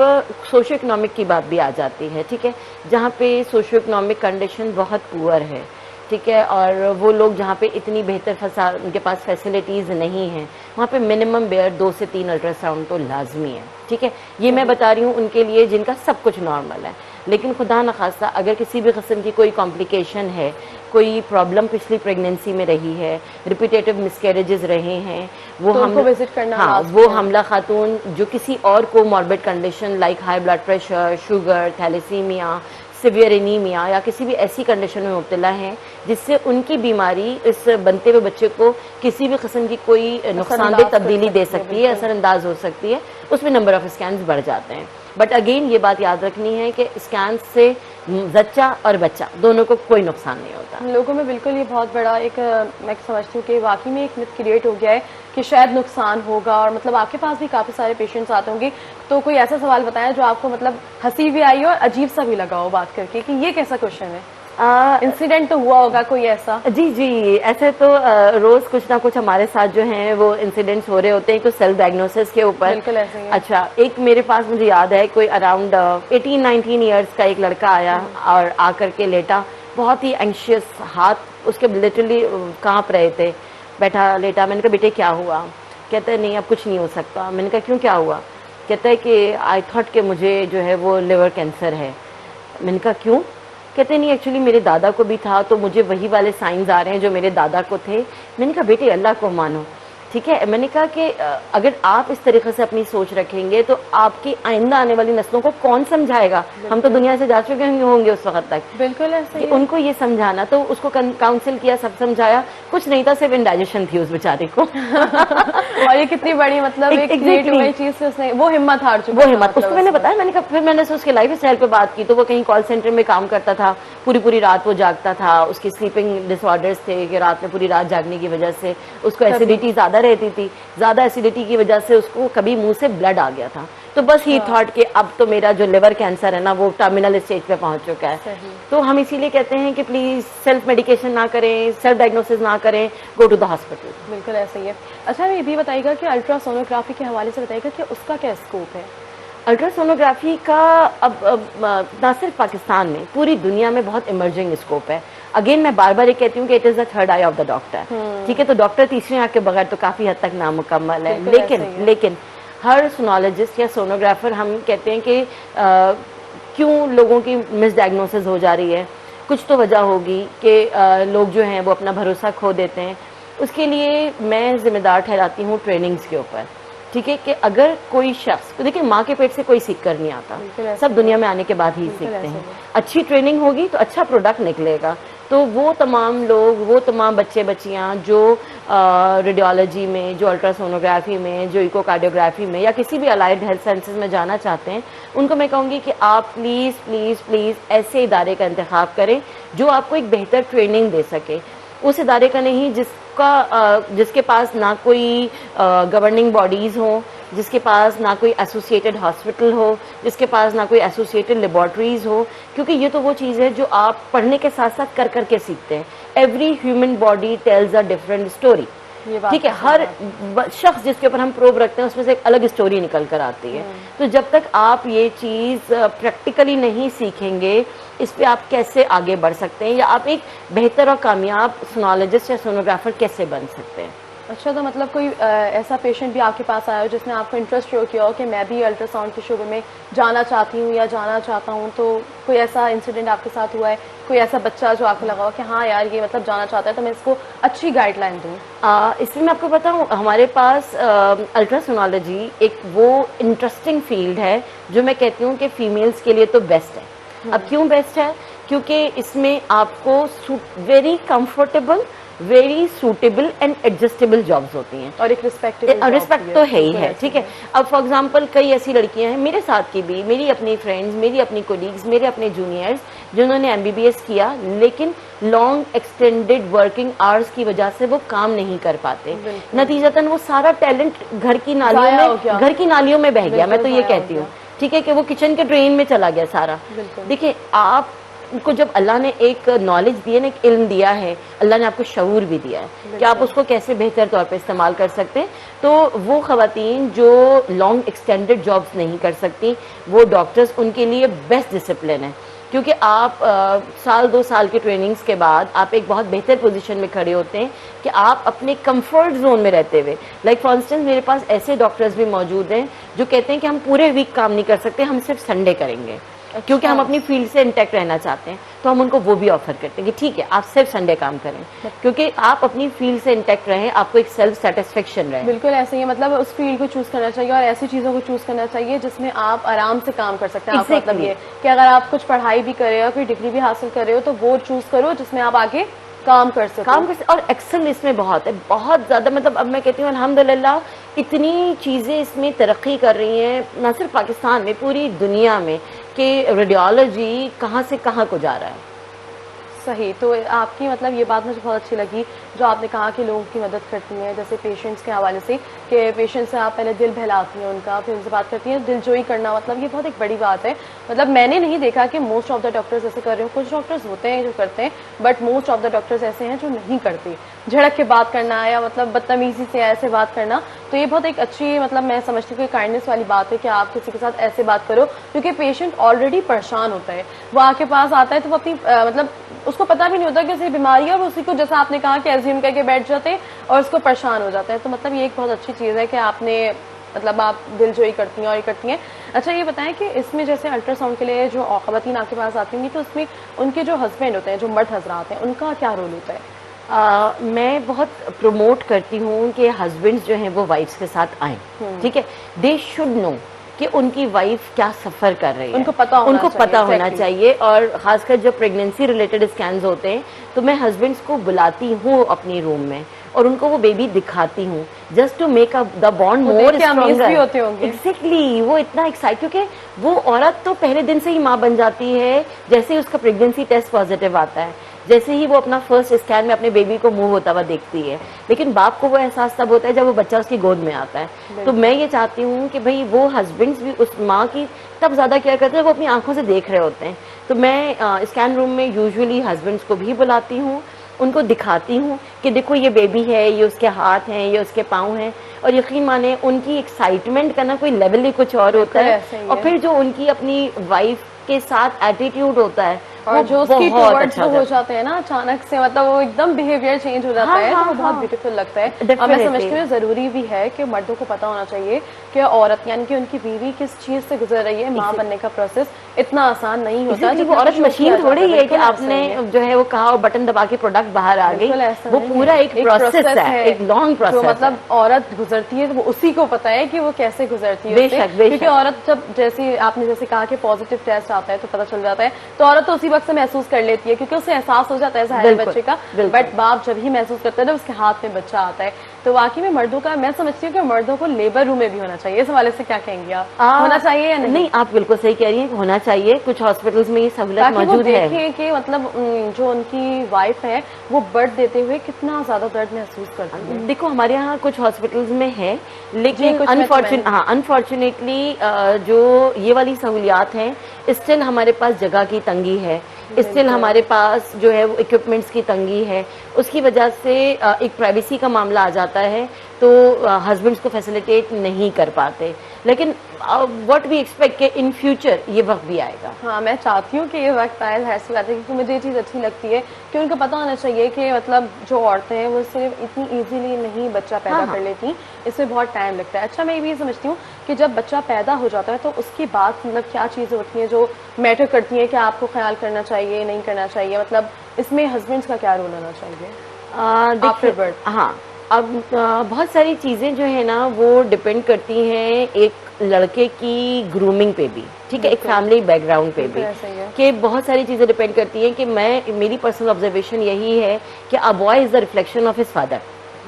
सोशो इकोनॉमिक की बात भी आ जाती है, ठीक है, जहाँ पे सोशो इकोनॉमिक कंडीशन बहुत पुअर है, ठीक है, और वो लोग जहाँ पे इतनी बेहतर उनके पास फैसिलिटीज़ नहीं हैं, वहाँ पे मिनिमम बेयर 2 से 3 अल्ट्रासाउंड तो लाजमी है, ठीक है। ये मैं बता रही हूँ उनके लिए जिनका सब कुछ नॉर्मल है। लेकिन खुदा न खास्ता अगर किसी भी किस्म की कोई कॉम्प्लिकेशन है, कोई प्रॉब्लम पिछली प्रेगनेंसी में रही है, रिपीटेटिव मिसकैरेजेस रहे हैं, वो तो हम विजिट करना, हाँ, वो हमला खातून जो किसी और को morbid condition like high blood pressure, sugar, thalassaemia, severe anaemia या किसी भी ऐसी कंडीशन में मुब्तला हैं जिससे उनकी बीमारी इस बनते हुए बच्चे को किसी भी किस्म की कोई नुकसानदेह तब्दीली दे सकती है, असरअंदाज हो सकती है, उसमें नंबर ऑफ स्कैन्स बढ़ जाते हैं। बट अगेन ये बात याद रखनी है कि स्कैन से जच्चा और बच्चा दोनों को कोई नुकसान नहीं होता। लोगों में बिल्कुल ये बहुत बड़ा एक मैं समझती हूँ कि वाकई में एक मिथ क्रिएट हो गया है कि शायद नुकसान होगा। और मतलब आपके पास भी काफ़ी सारे पेशेंट्स आते होंगे, तो कोई ऐसा सवाल बताया जो आपको मतलब हंसी भी आई और अजीब सा भी लगा हो बात करके कि ये कैसा क्वेश्चन है? इंसिडेंट तो हुआ होगा कोई ऐसा? जी, ऐसे तो रोज कुछ ना कुछ हमारे साथ जो हैं वो इंसिडेंट्स हो रहे होते हैं कुछ सेल्फ डायग्नोसिस के ऊपर। बिल्कुल ऐसे ही है। अच्छा, एक मेरे पास मुझे याद है कोई अराउंड 18-19 ईयर्स का एक लड़का आया और आकर के लेटा, बहुत ही एंशियस, हाथ उसके लिटरली कांप रहे थे, बैठा लेटा। मैंने कहा बेटे क्या हुआ? कहता है नहीं अब कुछ नहीं हो सकता। मैंने कहा क्यों, क्या हुआ? कहता है कि आई थॉट कि मुझे जो है वो लिवर कैंसर है। मैंने कहा क्यों? कहते नहीं एक्चुअली मेरे दादा को भी था तो मुझे वही वाले साइंस आ रहे हैं जो मेरे दादा को थे। मैंने कहा बेटे अल्लाह को मानो, ठीक है। मैंने कहा कि अगर आप इस तरीके से अपनी सोच रखेंगे तो आपकी आइंदा आने वाली नस्लों को कौन समझाएगा? हम तो दुनिया से जा चुके होंगे उस वक्त तक। बिल्कुल ऐसे ही है। उनको ये समझाना, तो उसको काउंसिल किया, सब समझाया, कुछ नहीं था, सिर्फ इंडाइजेशन थी उस बेचारे को। और ये कितनी बड़ी मतलब एक क्रिएटिव चीज से उसने वो हिम्मत हार चुका। वो हिम्मत उसको मैंने बताया। मैंने कहा फिर मैंने उसके लाइफ स्टाइल पे बात की, तो वो कहीं कॉल सेंटर में काम करता था, पूरी रात वो जागता था, उसकी स्लीपिंग डिसऑर्डर्स थे कि रात में पूरी रात जागने की वजह से उसको एसिडिटी ज्यादा रहती थी, ज्यादा एसिडिटी की वजह से उसको कभी मुंह से ब्लड आ गया था। तो बस ही थॉट कि अब तो मेरा जो लिवर कैंसर है ना वो टर्मिनल स्टेज पे पहुंच चुका है। तो हम इसीलिए कहते हैं कि प्लीज सेल्फ मेडिकेशन ना करें, सेल्फ डायग्नोसिस ना करें, गो टू द हॉस्पिटल। बिल्कुल ऐसे ही है। अच्छा हमें ये भी बताइएगा कि अल्ट्रासोनोग्राफी के हवाले से बताइएगा कि उसका क्या स्कोप है? अल्ट्रासोनोग्राफी का अब ना सिर्फ पाकिस्तान में, पूरी दुनिया में बहुत इमर्जिंग स्कोप है। अगेन मैं बार बार ये कहती हूँ कि it is the third I of the doctor, ठीक है। तो डॉक्टर तीसरी आंख के बगैर तो काफी हद तक नामुकम्मल है। लेकिन हर सोनोलॉजिस्ट या सोनोग्राफर हम कहते हैं कि क्यों लोगों की मिसडायग्नोसिस हो जा रही है, कुछ तो वजह होगी कि लोग जो हैं वो अपना भरोसा खो देते हैं। उसके लिए मैं जिम्मेदार ठहराती हूँ ट्रेनिंग्स के ऊपर, ठीक है, कि अगर कोई शख्स, तो देखिए माँ के पेट से कोई सीख कर नहीं आता, सब दुनिया में आने के बाद ही सीखते हैं। अच्छी ट्रेनिंग होगी तो अच्छा प्रोडक्ट निकलेगा। तो वो तमाम लोग, वो तमाम बच्चे बच्चियाँ जो रेडियोलॉजी में, जो अल्ट्रासोनोग्राफी में, जो इकोकार्डियोग्राफी में या किसी भी अलाइड हेल्थ साइंसेज में जाना चाहते हैं, उनको मैं कहूँगी कि आप प्लीज़ प्लीज़ प्लीज़ ऐसे इदारे का इंतखाब करें जो आपको एक बेहतर ट्रेनिंग दे सके। उस इदारे का नहीं जिसके पास ना कोई गवर्निंग बॉडीज़ हों, जिसके पास ना कोई एसोसिएटेड हॉस्पिटल हो, जिसके पास ना कोई एसोसिएटेड लेबॉर्ट्रीज हो, क्योंकि ये तो वो चीज़ है जो आप पढ़ने के साथ साथ कर करके सीखते हैं। Every human body tales a different story, ठीक है। हर शख्स जिसके ऊपर हम प्रोब रखते हैं उसमें से एक अलग स्टोरी निकल कर आती है। तो जब तक आप ये चीज़ प्रैक्टिकली नहीं सीखेंगे, इस पे आप कैसे आगे बढ़ सकते हैं, या आप एक बेहतर और कामयाब सोनोलॉजिस्ट या सोनोग्राफर कैसे बन सकते हैं? अच्छा, तो मतलब कोई ऐसा पेशेंट भी आपके पास आया हो जिसने आपको इंटरेस्ट शो किया हो कि मैं भी अल्ट्रासाउंड के शोबे में जाना चाहती हूँ या जाना चाहता हूँ, तो कोई ऐसा इंसिडेंट आपके साथ हुआ है, कोई ऐसा बच्चा जो आपको लगा हो कि हाँ यार ये मतलब जाना चाहता है तो मैं इसको अच्छी गाइडलाइन दूँ? इसमें मैं आपको बताऊं, हमारे पास अल्ट्रासोनोलॉजी एक वो इंटरेस्टिंग फील्ड है जो मैं कहती हूँ कि फीमेल्स के लिए तो बेस्ट है। अब क्यों बेस्ट है? क्योंकि इसमें आपको very comfortable, very suitable and adjustable jobs होती हैं और एक रिस्पेक्ट तो है ही है, ठीक है। अब फॉर एग्जांपल कई ऐसी लड़कियां हैं मेरे साथ की भी, मेरी अपनी फ्रेंड्स, मेरी अपनी कोलीग्स, मेरे अपने जूनियर्स जिन्होंने एमबीबीएस किया लेकिन लॉन्ग एक्सटेंडेड वर्किंग आवर्स की वजह से वो काम नहीं कर पाते, नतीजतन वो सारा टैलेंट घर की नालियों में बह गया। मैं तो ये कहती हूँ, ठीक है, कि वो किचन के ड्रेन में चला गया सारा। देखिए, आप उनको जब अल्लाह ने एक नॉलेज दी है ना, एक इल्म दिया है, अल्लाह ने आपको शऊर भी दिया है कि आप उसको कैसे बेहतर तौर पे इस्तेमाल कर सकते हैं। तो वो खवातीन जो लॉन्ग एक्सटेंडेड जॉब्स नहीं कर सकती, वो डॉक्टर्स उनके लिए बेस्ट डिसिप्लिन है, क्योंकि आप साल 2 साल की ट्रेनिंग्स के बाद आप एक बहुत बेहतर पोजीशन में खड़े होते हैं कि आप अपने कंफर्ट जोन में रहते हुए, लाइक फॉर इंस्टेंस मेरे पास ऐसे डॉक्टर्स भी मौजूद हैं जो कहते हैं कि हम पूरे वीक काम नहीं कर सकते, हम सिर्फ संडे करेंगे। अच्छा। क्योंकि हम अपनी फील्ड से इंटैक्ट रहना चाहते हैं, तो हम उनको वो भी ऑफर करते हैं कि ठीक है आप सिर्फ संडे काम करें, क्योंकि आप अपनी फील्ड से इंटैक्ट रहें, आपको एक सेल्फ सेटिस्फेक्शन रहे। बिल्कुल ऐसे ही, मतलब उस फील्ड को चूज करना चाहिए और ऐसी चीजों को चूज करना चाहिए जिसमें आप आराम से काम कर सकते हैं। exactly. मतलब ये कि अगर आप कुछ पढ़ाई भी कर रहे हो, कोई डिग्री भी हासिल कर रहे हो, तो वो चूज करो जिसमें आप आगे काम कर सकते। और एक्सेल इसमें बहुत है, बहुत ज्यादा। मतलब अब मैं कहती हूँ अल्हम्दुलिल्लाह इतनी चीजें इसमें तरक्की कर रही हैं, न सिर्फ पाकिस्तान में, पूरी दुनिया में, कि रेडियोलॉजी कहाँ से कहाँ को जा रहा है। सही। तो आपकी मतलब ये बात मुझे बहुत अच्छी लगी जो आपने कहा कि लोगों की मदद करती हैं, जैसे पेशेंट्स के हवाले से, कि पेशेंट्स से आप पहले दिल बहलाती हैं उनका, फिर उनसे बात करती हैं, दिलजोई करना, मतलब ये बहुत एक बड़ी बात है। मतलब मैंने नहीं देखा कि मोस्ट ऑफ द डॉक्टर्स ऐसे कर रहे हो, कुछ डॉक्टर्स होते हैं जो करते हैं, but most of the doctors ऐसे हैं जो नहीं करते। झड़क के बात करना या मतलब बदतमीजी से ऐसे बात करना, तो ये बहुत एक अच्छी, मतलब मैं समझती हूँ कि काइंडनेस वाली बात है कि आप किसी के साथ ऐसे बात करो, क्योंकि पेशेंट ऑलरेडी परेशान होता है, वो आपके पास आता है तो वो अपनी मतलब उसको पता भी नहीं होता कि उसे बीमारी है, और उसी को जैसा आपने कहा कि एज्यूम करके बैठ जाते हैं और उसको परेशान हो जाता है। तो मतलब ये एक बहुत अच्छी चीज़ है कि आपने मतलब आप दिलजोई करती हैं और ये करती हैं। अच्छा, ये बताएं कि इसमें जैसे अल्ट्रासाउंड के लिए जो खवातीन आपके पास आती होंगी, तो उसमें उनके जो हस्बैंड होते हैं, जो मर्द हजरात हैं, उनका क्या रोल होता है? मैं बहुत प्रमोट करती हूँ कि हस्बैंड्स जो हैं वो वाइफ्स के साथ आएँ, ठीक है। दे शुड नो कि उनकी वाइफ क्या सफ़र कर रही है, उनको पता होना चाहिए। और खासकर जब प्रेगनेंसी रिलेटेड स्कैन्स होते हैं तो मैं हस्बैंड्स को बुलाती हूँ अपनी रूम में और उनको वो बेबी दिखाती हूँ, just to make the bond more stronger. Exactly, वो इतना एक्साइट, क्योंकि वो औरत तो पहले दिन से ही माँ बन जाती है जैसे ही उसका प्रेगनेंसी टेस्ट पॉजिटिव आता है, जैसे ही वो अपना फर्स्ट स्कैन में अपने बेबी को मूव होता हुआ देखती है। लेकिन बाप को वो एहसास तब होता है जब वो बच्चा उसकी गोद में आता है। तो मैं ये चाहती हूँ कि भाई वो हस्बैंड्स भी उस माँ की तब ज़्यादा केयर करते हैं, वो अपनी आंखों से देख रहे होते हैं। तो मैं स्कैन रूम में यूजुअली हस्बैंड्स को भी बुलाती हूँ, उनको दिखाती हूँ कि देखो ये बेबी है, ये उसके हाथ हैं, ये उसके पाँव हैं। और यकीन माने उनकी एक्साइटमेंट का ना कोई लेवल ही कुछ और होता है। और फिर जो उनकी अपनी वाइफ के साथ एटीट्यूड होता है और जो उसकी टुवर्ड्स हो जाते हैं ना अचानक से, मतलब वो एकदम बिहेवियर चेंज हो जाता है, तो वो बहुत ब्यूटीफुल लगता है। और मैं समझती हूँ जरूरी भी है कि मर्दों को पता होना चाहिए कि औरत यानी कि उनकी बीवी किस चीज से गुजर रही है। माँ बनने का प्रोसेस इतना आसान नहीं होता। वो औरत मशीन थोड़ी है कि आपने जो है वो कहा और बटन दबा के प्रोडक्ट बाहर आ गई। वो पूरा एक प्रोसेस है, एक लॉन्ग प्रोसेस। मतलब औरत गुजरती है तो वो उसी को पता है कि वो कैसे गुजरती है, क्योंकि औरत जब जैसे आपने जैसे कहा कि पॉजिटिव टेस्ट आता है तो पता चल जाता है, तो औरत तो उसी वक्त से महसूस कर लेती है क्योंकि उसे एहसास हो जाता है ज़ाहिर बच्चे का। बट बाप जब ही महसूस करता है ना उसके हाथ में बच्चा आता है। तो वाकई में मर्दों का, मैं समझती हूँ कि मर्दों को लेबर रूम में भी होना चाहिए। इस हवाले से क्या कहेंगे आप? होना चाहिए या नहीं? नहीं, आप बिल्कुल सही कह रही हैं, होना चाहिए। कुछ हॉस्पिटल्स में ये सहूलत मौजूद है। देखिए कि मतलब जो उनकी वाइफ है वो बर्थ देते हुए कितना ज्यादा दर्द महसूस करती है। देखो हमारे यहाँ कुछ हॉस्पिटल्स में है, लेकिन अनफॉर्चुनेटली जो ये वाली सहूलियात हैं, स्टिल हमारे पास जगह की तंगी है, स्टिल हमारे पास जो है वो इक्विपमेंट्स की तंगी है। उसकी वजह से एक प्राइवेसी का मामला आ जाता है, तो हस्बैंड्स को फैसिलिटेट नहीं कर पाते। लेकिन व्हाट वी एक्सपेक्ट कि इन फ्यूचर ये वक्त भी आएगा। हाँ, मैं चाहती हूँ कि ये वक्त आए, ऐसी बात है, क्योंकि मुझे ये चीज़ अच्छी लगती है कि उनको पता होना चाहिए कि मतलब जो औरतें हैं वो सिर्फ इतनी इजीली नहीं बच्चा पैदा कर लेती, इसमें बहुत टाइम लगता है। अच्छा, मैं ये भी समझती हूँ कि जब बच्चा पैदा हो जाता है तो उसके बाद मतलब क्या चीज़ें होती हैं जो मैटर करती हैं कि आपको ख्याल करना चाहिए, नहीं करना चाहिए, मतलब इसमें हस्बैंड्स का क्या रोल होना चाहिए? देखिए, हाँ, अब बहुत सारी चीज़ें जो है ना वो डिपेंड करती हैं एक लड़के की ग्रूमिंग पे भी, ठीक है, एक फैमिली बैकग्राउंड पे भी, कि बहुत सारी चीज़ें डिपेंड करती हैं। कि मेरी पर्सनल ऑब्जर्वेशन यही है कि a boy is the reflection of his father.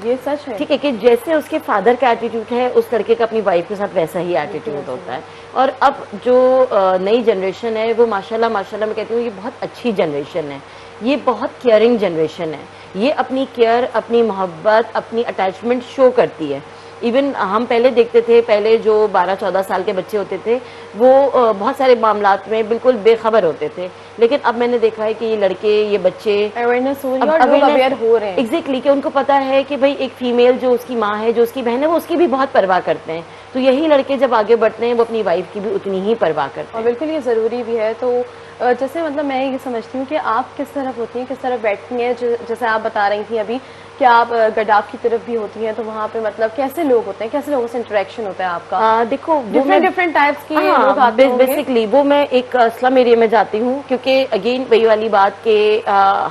ये सच है, ठीक है, कि जैसे उसके फादर का एटीट्यूड है उस लड़के का अपनी वाइफ के साथ वैसा ही एटीट्यूड होता है। और अब जो नई जनरेशन है वो माशाल्लाह माशाल्लाह मैं कहती हूँ ये बहुत अच्छी जनरेशन है, ये बहुत केयरिंग जनरेशन है, ये अपनी केयर, अपनी मोहब्बत, अपनी अटैचमेंट शो करती है। इवन हम पहले देखते थे, पहले जो 12-14 साल के बच्चे होते थे वो बहुत सारे मामलात में बिल्कुल बेखबर होते थे, लेकिन अब मैंने देखा है कि ये लड़के, ये बच्चे अवेयरनेस हो रही है और लोग अवेयर हो रहे हैं। एग्जैक्टली, कि उनको पता है कि भाई एक फीमेल जो उसकी माँ है, जो उसकी बहन है, वो उसकी भी बहुत परवाह करते हैं। तो यही लड़के जब आगे बढ़ते हैं वो अपनी वाइफ की भी उतनी ही परवाह करते हैं, और बिल्कुल ये ज़रूरी भी है। तो जैसे मतलब मैं ये समझती हूँ कि आप किस तरफ होती हैं, किस तरफ बैठती हैं, जैसे आप बता रही थी अभी कि आप गडाफ की तरफ भी होती हैं, तो वहाँ पे मतलब कैसे लोग होते हैं, कैसे लोगों से इंटरेक्शन होता है आपका? देखो, डिफरेंट टाइप्स के लोग आते होंगे। बेसिकली वो मैं एक स्लम एरिया में जाती हूँ, क्योंकि अगेन वही वाली बात कि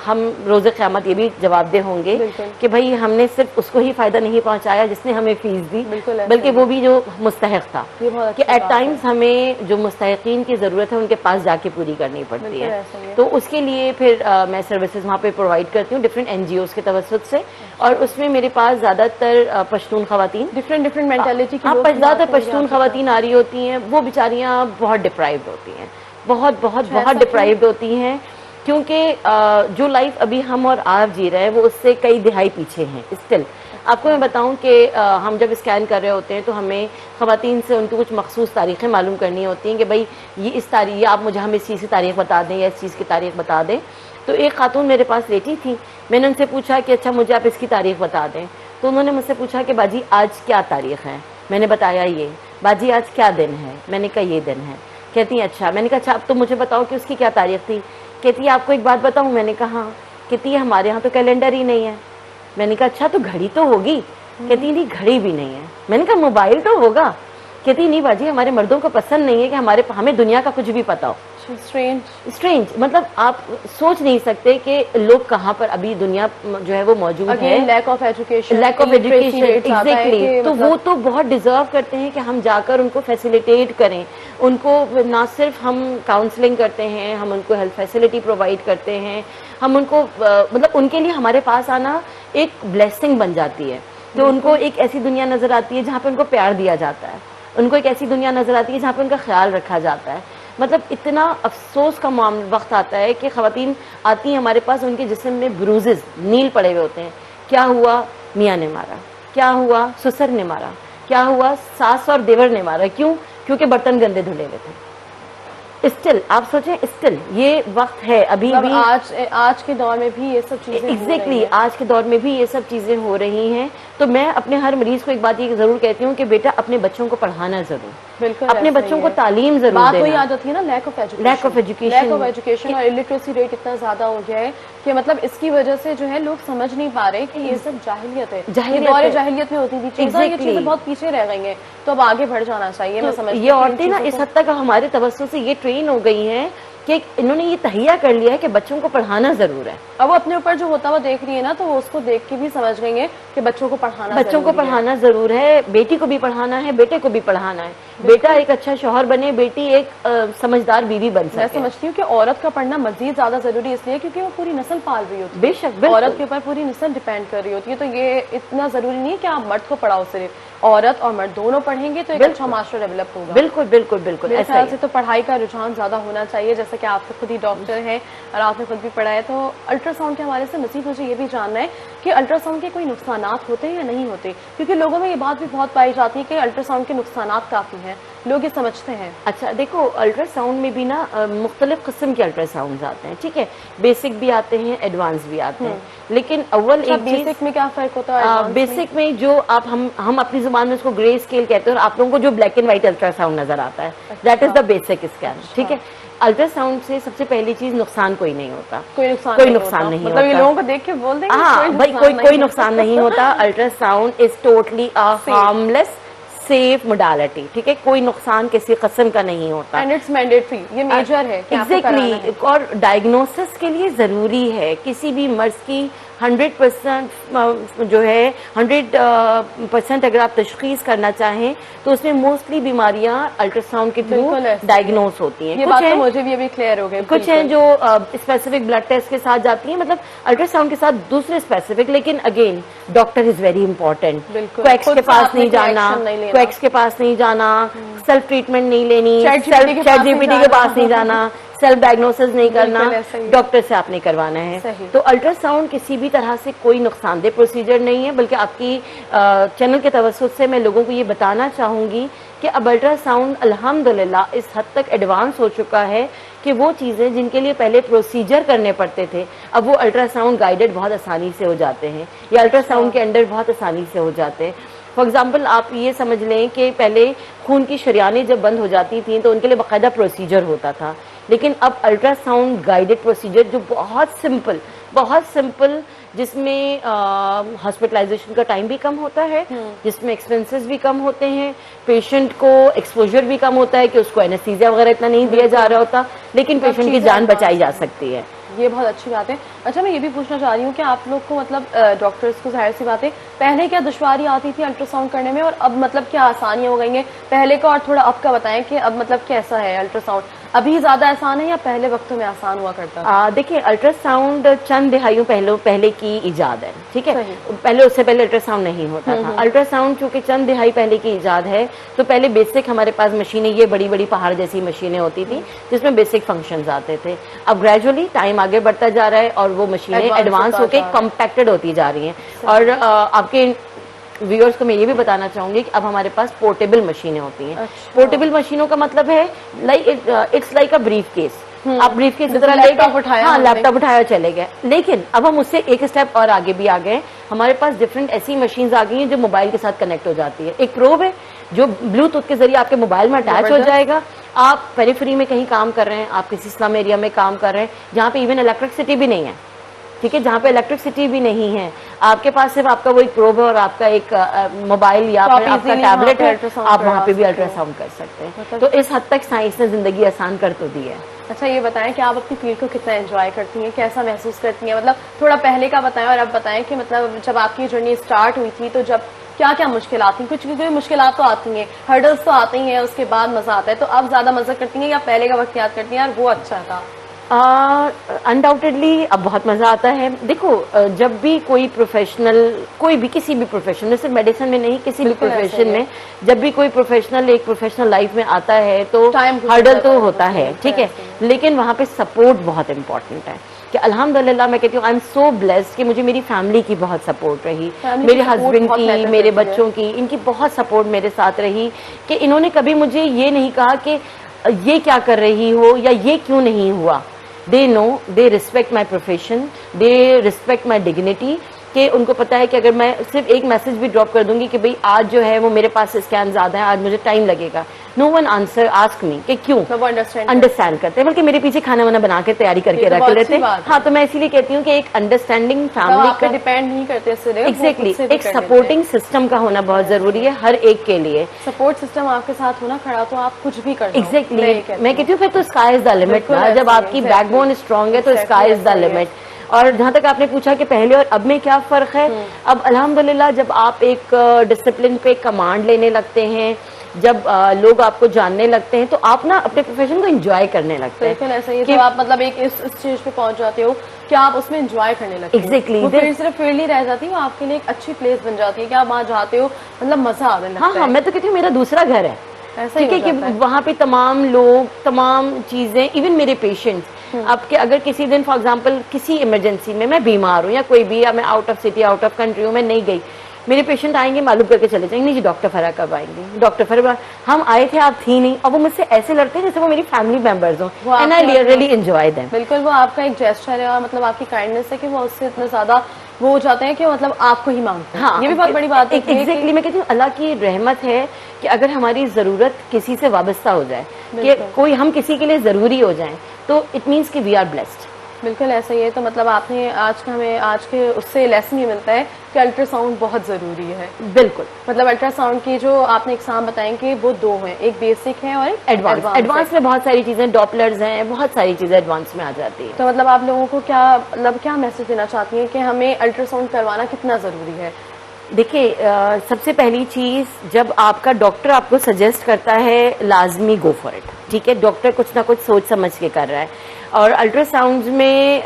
हम रोज़े क़यामत ये भी जवाबदेह होंगे कि भाई हमने सिर्फ उसको ही फायदा नहीं पहुँचाया जिसने हमें फीस दी, बल्कि वो भी जो मुस्तहिक था, कि एट टाइम्स हमें जो मुस्तहिकीन की ज़रूरत है उनके पास जाके पूरी करनी पड़ती है। तो उसके लिए फिर मैं सर्विसेज वहाँ पे प्रोवाइड करती हूँ डिफरेंट NGOs के तवसत से, और उसमें मेरे पास ज़्यादातर पश्तून खवातीन, डिफरेंट मेंटालिटी की, ज़्यादातर पश्तून खवातीन आ रही होती हैं। वो बेचारियाँ बहुत डिप्राइव्ड होती हैं, बहुत डिप्राइव्ड होती हैं, क्योंकि जो लाइफ अभी हम और आप जी रहे हैं वो उससे कई दिहाई पीछे हैं स्टिल। आपको मैं बताऊं कि हम जब स्कैन कर रहे होते हैं तो हमें खवातीन से उनको कुछ मखसूस तारीखें मालूम करनी होती हैं कि भाई ये इस तारीख, आप मुझे हम इस चीज़ की तारीख बता दें या इस चीज़ की तारीख बता दें। तो एक खातून मेरे पास लेटी थी, मैंने उनसे पूछा कि अच्छा मुझे आप इसकी तारीख बता दें। तो उन्होंने मुझसे पूछा कि बाजी आज क्या तारीख है? मैंने बताया ये। बाजी आज क्या दिन है? मैंने कहा ये दिन है। कहती है अच्छा। मैंने कहा अच्छा अब तो मुझे बताओ कि उसकी क्या तारीख थी? कहती है आपको एक बात बताऊँ? मैंने कहा हाँ। कहती है हमारे यहाँ तो कैलेंडर ही नहीं है। मैंने कहा अच्छा तो घड़ी तो होगी? कहती नहीं घड़ी भी नहीं है। मैंने कहा मोबाइल तो होगा? कहती नहीं बाजी हमारे मर्दों को पसंद नहीं है कि हमें दुनिया का कुछ भी पता हो। स्ट्रेंज, मतलब आप सोच नहीं सकते कि लोग कहाँ पर अभी दुनिया जो है वो मौजूद है। Lack of education exactly. तो वो तो बहुत डिजर्व करते हैं कि हम जाकर उनको फैसिलिटेट करें। उनको ना सिर्फ हम काउंसलिंग करते हैं, हम उनको हेल्थ फैसिलिटी प्रोवाइड करते हैं, हम उनको मतलब उनके लिए हमारे पास आना एक ब्लेसिंग बन जाती है। तो उनको एक ऐसी दुनिया नजर आती है जहाँ पे उनको प्यार दिया जाता है, उनको एक ऐसी दुनिया नजर आती है जहाँ पे उनका ख्याल रखा जाता है। मतलब इतना अफसोस का वक्त आता है कि खवातीन आती हैं हमारे पास, उनके जिस्म में ब्रूजेस, नील पड़े हुए होते हैं। क्या हुआ? मियाँ ने मारा। क्या हुआ? ससुर ने मारा। क्या हुआ? सास और देवर ने मारा। क्यों? क्योंकि बर्तन गंदे धुले हुए थे। स्टिल आप सोचें, स्टिल ये वक्त है अभी भी, आज के दौर में भी ये सब चीजें एग्जैक्टली आज के दौर में भी ये सब चीजें हो रही हैं। तो मैं अपने हर मरीज को एक बात ये जरूर कहती हूँ कि बेटा अपने बच्चों को पढ़ाना जरूर, बिल्कुल अपने बच्चों को तालीम जरूर बात देना। वही आ जाती है ना, लैक ऑफ एजुकेशन और इलिटरेसी रेट इतना ज्यादा हो गया है कि मतलब इसकी वजह से जो है लोग समझ नहीं पा रहे कि ये सब जाहिलियत है। जाहिलियत में होती थी चीजें, ये चीजें बहुत पीछे रह गई हैं, तो अब आगे बढ़ जाना चाहिए। मैं समझती हूँ ये औरतें ना इस हद तक हमारे तवज्जो से ये ट्रेन हो गई हैं कि इन्होंने ये तहिया कर लिया है कि बच्चों को पढ़ाना जरूर है। अब वो अपने ऊपर जो होता हुआ देख रही है ना, तो वो उसको देख के भी समझ गई है कि बच्चों को पढ़ाना जरूर है। बेटी को भी पढ़ाना है, बेटे को भी पढ़ाना है। बेटा एक अच्छा शौहर बने, बेटी एक समझदार बीवी बन सके। मैं समझती हूँ कि औरत का पढ़ना मजीद ज्यादा जरूरी इसलिए क्योंकि वो पूरी नस्ल पाल रही होती है। बेशक औरत के ऊपर पूरी नस्ल डिपेंड कर रही होती है। तो ये इतना जरूरी नहीं है कि आप मर्द को पढ़ाओ, सिर्फ औरत और मर्द दोनों पढ़ेंगे तो एक अच्छा मास्टर डेवलप होगा। बिल्कुल बिल्कुल बिल्कुल। मेरे ख्याल से तो पढ़ाई का रुझान ज्यादा होना चाहिए। जैसे जैसा कि आप तो खुद ही डॉक्टर हैं और आपने खुद भी पढ़ा है, तो अल्ट्रासाउंड के हवाले से मज़ीद मुझे ये भी जानना है कि अल्ट्रासाउंड के कोई नुकसानात होते हैं या नहीं होते, क्योंकि लोगों में ये बात भी बहुत पाई जाती है कि अल्ट्रासाउंड के नुकसानात काफ़ी हैं, लोग ये समझते हैं। अच्छा देखो, अल्ट्रासाउंड में भी ना मुख्तलिफ किस्म के अल्ट्रासाउंड आते हैं, ठीक है, बेसिक भी आते हैं, एडवांस भी आते हैं, लेकिन अव्वल एक चीज, बेसिक में क्या फ़र्क होता है? बेसिक में जो आप हम अपनी जुबान में उसको ग्रे स्केल कहते हैं, और आप लोगों को जो ब्लैक एंड व्हाइट अल्ट्रासाउंड नजर आता है, that is the basic scan, ठीक है। अल्ट्रासाउंड से सबसे पहली चीज नुकसान कोई नहीं होता, कोई नुकसान नहीं होता। मतलब ये लोगों को देख के बोल देंगे हाँ भाई, कोई नुकसान नहीं होता। Ultrasound is totally a harmless safe modality, ठीक है, कोई नुकसान किसी किस्म का नहीं होता, एंड इट्स मैंडेटरी, ये मेजर है कि आपको कराना है। एग्जैक्टली, और डायग्नोसिस के लिए जरूरी है। किसी भी मर्ज की 100% जो है 100% अगर आप तशखीस करना चाहें तो उसमें मोस्टली बीमारियां अल्ट्रासाउंड के थ्रू डायग्नोस होती हैं। ये बात तो मुझे भी अभी क्लियर हो गई। कुछ हैं जो स्पेसिफिक ब्लड टेस्ट के साथ जाती हैं, मतलब अल्ट्रासाउंड के साथ दूसरे स्पेसिफिक, लेकिन again doctor is very important. Quakes के पास नहीं जाना, क्वेक्स के पास नहीं जाना, सेल्फ ट्रीटमेंट नहीं लेनी, चैट जीपीटी के पास नहीं जाना, सेल्फ डायग्नोसिस नहीं करना, डॉक्टर से आपने करवाना है। तो अल्ट्रासाउंड किसी भी तरह से कोई नुकसानदेह प्रोसीजर नहीं है, बल्कि आपकी चैनल के तवज्जुह से मैं लोगों को ये बताना चाहूंगी कि अब अल्ट्रासाउंड अल्हम्दुलिल्लाह इस हद तक एडवांस हो चुका है कि वो चीज़ें जिनके लिए पहले प्रोसीजर करने पड़ते थे, अब वो अल्ट्रासाउंड गाइडेड बहुत आसानी से हो जाते हैं, या अल्ट्रासाउंड के अंडर बहुत आसानी से हो जाते हैं। फॉर एग्जाम्पल आप ये समझ लें कि पहले खून की शरियानें जब बंद हो जाती थी तो उनके लिए बाकायदा प्रोसीजर होता था, लेकिन अब अल्ट्रासाउंड गाइडेड प्रोसीजर जो बहुत सिंपल, जिसमें हॉस्पिटलाइजेशन का टाइम भी कम होता है, जिसमें एक्सपेंसेस भी कम होते हैं, पेशेंट को एक्सपोजर भी कम होता है कि उसको एनेस्थीसिया वगैरह इतना नहीं दिया जा रहा होता, लेकिन पेशेंट की जान बचाई जा सकती है। ये बहुत अच्छी बात है। अच्छा, मैं ये भी पूछना चाह रही हूँ कि आप लोग को मतलब डॉक्टर्स को जाहिर सी बात है पहले क्या दुश्वारी आती थी अल्ट्रासाउंड करने में और अब मतलब क्या आसानियां हो गई हैं पहले का, और थोड़ा अब का बताएं कि अब मतलब कैसा है अल्ट्रासाउंड, अभी ज्यादा आसान है या पहले वक्तों में आसान हुआ करता था? देखिए, अल्ट्रासाउंड चंद दिहाइयों पहले की इजाद है, ठीक है, पहले उससे पहले अल्ट्रासाउंड नहीं होता था। अल्ट्रासाउंड चूंकि चंद दिहाई पहले की इजाद है, तो पहले बेसिक हमारे पास मशीनें, ये बड़ी बड़ी पहाड़ जैसी मशीनें होती थी जिसमें बेसिक फंक्शंस आते थे। अब ग्रेजुअली टाइम आगे बढ़ता जा रहा है और वो मशीनें एडवांस होकर कॉम्पैक्टेड होती जा रही हैं, और आपके व्यूअर्स को मैं ये भी बताना चाहूंगी कि अब हमारे पास पोर्टेबल मशीनें होती हैं। पोर्टेबल मशीनों का मतलब है it's like a brief case, आप ब्रीफ केस लैपटॉप उठाया, हाँ लैपटॉप उठाया चले गए, लेकिन अब हम उससे एक स्टेप और आगे भी आ गए। हमारे पास डिफरेंट ऐसी मशीन्स आ गई हैं जो मोबाइल के साथ कनेक्ट हो जाती है। एक प्रोब है जो ब्लूटूथ के जरिए आपके मोबाइल में अटैच हो जाएगा। आप पेरिफेरी में कहीं काम कर रहे हैं, आप किसी स्लम एरिया में काम कर रहे हैं जहाँ पे इवन इलेक्ट्रिसिटी भी नहीं है, ठीक है, जहाँ पे इलेक्ट्रिसिटी भी नहीं है, आपके पास सिर्फ आपका वो एक प्रोब है और आपका एक मोबाइल या फिर आपका टैबलेट है, आप वहाँ पे भी अल्ट्रासाउंड कर सकते हैं। तो इस हद तक साइंस ने जिंदगी आसान कर तो दी है। अच्छा, ये बताएं कि आप अपनी फील्ड को कितना एंजॉय करती हैं, कैसा महसूस करती हैं, मतलब थोड़ा पहले का बताएं और अब बताएं कि मतलब जब आपकी जर्नी स्टार्ट हुई थी तो जब क्या क्या मुश्किल आती हैं? कुछ मुश्किलात तो आती हैं, हर्डल्स तो आती हैं, उसके बाद मजा आता है, तो अब ज्यादा मजा करती हैं या पहले का वक्त याद करती हैं यार वो अच्छा था? अनडाउटेडली अब बहुत मजा आता है। देखो, जब भी कोई प्रोफेशनल, कोई भी किसी भी प्रोफेशन में, सिर्फ मेडिसिन में नहीं, किसी भी प्रोफेशन में जब भी कोई प्रोफेशनल एक प्रोफेशनल लाइफ में आता है तो हर्डल तो होता है, ठीक है, लेकिन वहाँ पे सपोर्ट बहुत इंपॉर्टेंट है। कि अल्हम्दुलिल्लाह मैं कहती हूँ आई एम सो ब्लेस्ड कि मुझे मेरी फैमिली की बहुत सपोर्ट रही, मेरे हस्बैंड की, मेरे बच्चों की, इनकी बहुत सपोर्ट मेरे साथ रही कि इन्होंने कभी मुझे ये नहीं कहा कि ये क्या कर रही हो या ये क्यों नहीं हुआ। They know, they respect my profession, they respect my dignity, कि उनको पता है कि अगर मैं सिर्फ एक मैसेज भी ड्रॉप कर दूंगी कि भाई आज जो है वो मेरे पास स्कैन ज्यादा है, आज मुझे टाइम लगेगा, no one answer ask me कि क्यों, अंडरस्टैंड करते हैं, बल्कि मेरे पीछे खाना वाना बना के तैयारी करके रख लेते हैं। हाँ, तो मैं इसीलिए कहती हूँ कि एक अंडरस्टैंडिंग फैमिली का डिपेंड नहीं करते, एग्जैक्टली एक सपोर्टिंग सिस्टम का होना बहुत जरूरी है हर एक के लिए। सपोर्ट सिस्टम आपके साथ होना खड़ा तो आप कुछ भी कर एग्जैक्टली मैं कहती हूँ फिर तो स्काई इज द लिमिट ना, जब आपकी बैकबोन स्ट्रांग है तो स्काई इज द लिमिट। और जहाँ तक आपने पूछा कि पहले और अब में क्या फर्क है, अब अल्हम्दुलिल्लाह जब आप एक डिसिप्लिन पे कमांड लेने लगते हैं, जब लोग आपको जानने लगते हैं तो आप ना अपने प्रोफेशन को एंजॉय करने लगते हैं। बिल्कुल ऐसा ही है, जब आप मतलब एक इस स्टेज पे पहुंच जाते हो कि आप उसमें एंजॉय करने लगते हो। एग्जैक्टली, फिर सिर्फ फील्ड नहीं रह जाती, वो आपके लिए एक अच्छी प्लेस बन जाती है कि आप वहाँ जाते हो, मतलब मजा आने लगता है। हाँ, मैं तो कहती हूँ मेरा दूसरा घर है। ऐसा ही ठीक है हो कि जाता है। वहाँ पे तमाम लोग, तमाम चीजें, इवन मेरे पेशेंट्स, आपके अगर किसी दिन फॉर एग्जांपल किसी इमरजेंसी में मैं बीमार हूँ या कोई भी, या मैं out of city out of country हूँ, मैं नहीं गई, मेरे पेशेंट आएंगे मालूम करके चले जाएंगे, नहीं जी डॉक्टर फरा कब आएंगे, डॉक्टर फरा हम आए थे आप थी नहीं, और वो मुझसे ऐसे लड़ते हैं जैसे वो मेरी फैमिली मेंबर्स हों, and I really enjoy them. बिल्कुल, वो आपका एक जेस्चर है और मतलब आपकी काइंडनेस है कि वो उससे इतना ज्यादा वो हो जाते हैं कि मतलब आपको ही मांगते हैं। हाँ, ये भी बहुत बड़ी बात है। एग्जैक्टली, मैं कहती हूँ अल्लाह की रहमत है कि अगर हमारी जरूरत किसी से वाबस्ता हो जाए, कि कोई हम किसी के लिए जरूरी हो जाए, तो इट मीन्स कि वी आर ब्लेस्ड। बिल्कुल ऐसा ही है। तो मतलब आपने आज का हमें आज के उससे लेसन ये मिलता है कि अल्ट्रासाउंड बहुत जरूरी है। बिल्कुल, मतलब अल्ट्रासाउंड की जो आपने एग्जाम बताएंगे वो दो हैं, एक बेसिक है और एक एडवांस। एडवांस में बहुत सारी चीजें, डॉपलर्स हैं, बहुत सारी चीजें एडवांस में आ जाती है। तो मतलब आप लोगों को क्या मतलब क्या मैसेज देना चाहती हैं कि हमें अल्ट्रासाउंड करवाना कितना जरूरी है? देखिए, सबसे पहली चीज, जब आपका डॉक्टर आपको सजेस्ट करता है, लाजमी गो फॉर इट। ठीक है, डॉक्टर कुछ ना कुछ सोच समझ के कर रहा है। और अल्ट्रासाउंड में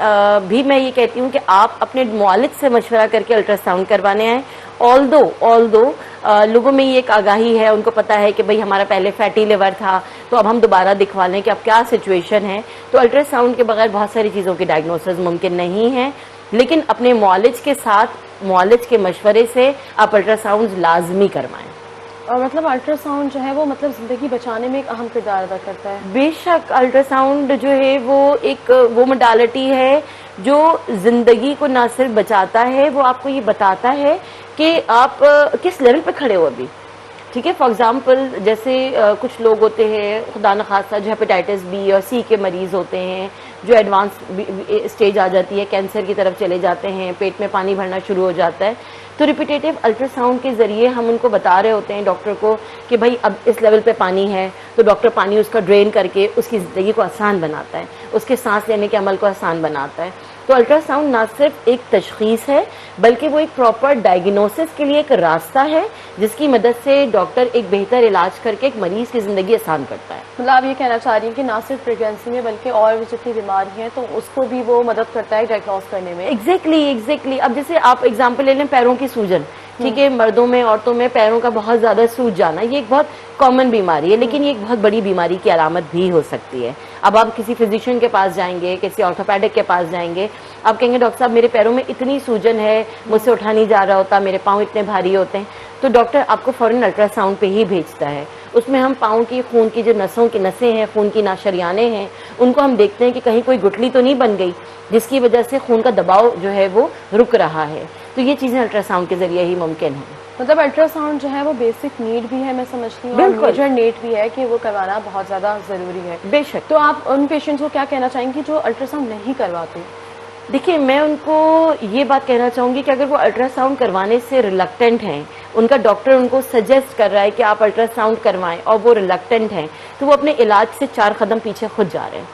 भी मैं ये कहती हूँ कि आप अपने मुआलिज से मशवरा करके अल्ट्रासाउंड करवाने आए। ऑल्दो लोगों में ये एक आगाही है, उनको पता है कि भाई हमारा पहले फैटी लिवर था तो अब हम दोबारा दिखवा लें कि अब क्या सिचुएशन है। तो अल्ट्रासाउंड के बगैर बहुत सारी चीज़ों की डायग्नोसिस मुमकिन नहीं है, लेकिन अपने मुआलिज के साथ, मुआलिज के मशवरे से आप अल्ट्रासाउंड लाजमी करवाएं। और मतलब अल्ट्रासाउंड जो है वो मतलब जिंदगी बचाने में एक अहम किरदार अदा करता है। बेशक, अल्ट्रासाउंड जो है वो एक वो मोडालिटी है जो जिंदगी को ना सिर्फ बचाता है, वो आपको ये बताता है कि आप किस लेवल पे खड़े हो अभी। ठीक है, फॉर एग्जाम्पल जैसे कुछ लोग होते हैं, खुदा न खास्ता, जो हेपेटाइटिस बी और सी के मरीज होते हैं, जो एडवांस स्टेज आ जाती है, कैंसर की तरफ चले जाते हैं, पेट में पानी भरना शुरू हो जाता है, तो रिपीटेटिव अल्ट्रासाउंड के जरिए हम उनको बता रहे होते हैं डॉक्टर को कि भाई अब इस लेवल पे पानी है, तो डॉक्टर पानी उसका ड्रेन करके उसकी ज़िंदगी को आसान बनाता है, उसके सांस लेने के अमल को आसान बनाता है। तो अल्ट्रासाउंड ना सिर्फ एक तशखीस है, बल्कि वो एक प्रॉपर डायग्नोसिस के लिए एक रास्ता है, जिसकी मदद से डॉक्टर एक बेहतर इलाज करके एक मरीज की ज़िंदगी आसान करता है। मतलब आप ये कहना चाह रही हैं कि ना सिर्फ प्रेगनेंसी में बल्कि और भी जितनी बीमारी हैं तो उसको भी वो मदद करता है डायग्नोस करने में। एग्जैक्टली। अब जैसे आप एग्जांपल ले लें पैरों की सूजन, ठीक है, मर्दों में, औरतों में पैरों का बहुत ज्यादा सूज जाना, ये एक बहुत कॉमन बीमारी है, लेकिन ये एक बहुत बड़ी बीमारी की अलामत भी हो सकती है। अब आप किसी फिजिशियन के पास जाएंगे, किसी ऑर्थोपेडिक के पास जाएंगे, आप कहेंगे डॉक्टर साहब मेरे पैरों में इतनी सूजन है, मुझसे उठा नहीं जा रहा होता, मेरे पाँव इतने भारी होते हैं, तो डॉक्टर आपको फौरन अल्ट्रासाउंड पे ही भेजता है। उसमें हम पाँव की खून की जो नसें हैं, खून की नाशरियाने हैं, उनको हम देखते हैं कि कहीं कोई गुठली तो नहीं बन गई जिसकी वजह से खून का दबाव जो है वो रुक रहा है। तो ये चीज़ें अल्ट्रासाउंड के जरिए ही मुमकिन है। मतलब अल्ट्रासाउंड जो है वो बेसिक नीड भी है, मैं समझती हूँ, बिल्कुल, मेजर नीड भी है कि वो करवाना बहुत ज्यादा जरूरी है। बेशक। तो आप उन पेशेंट्स को क्या कहना चाहेंगी जो अल्ट्रासाउंड नहीं करवाते? देखिए, मैं उनको ये बात कहना चाहूँगी कि अगर वो अल्ट्रासाउंड करवाने से रिलक्टेंट हैं, उनका डॉक्टर उनको सजेस्ट कर रहा है कि आप अल्ट्रासाउंड करवाएं, और वो रिलक्टेंट हैं, तो वो अपने इलाज से 4 कदम पीछे खुद जा रहे हैं।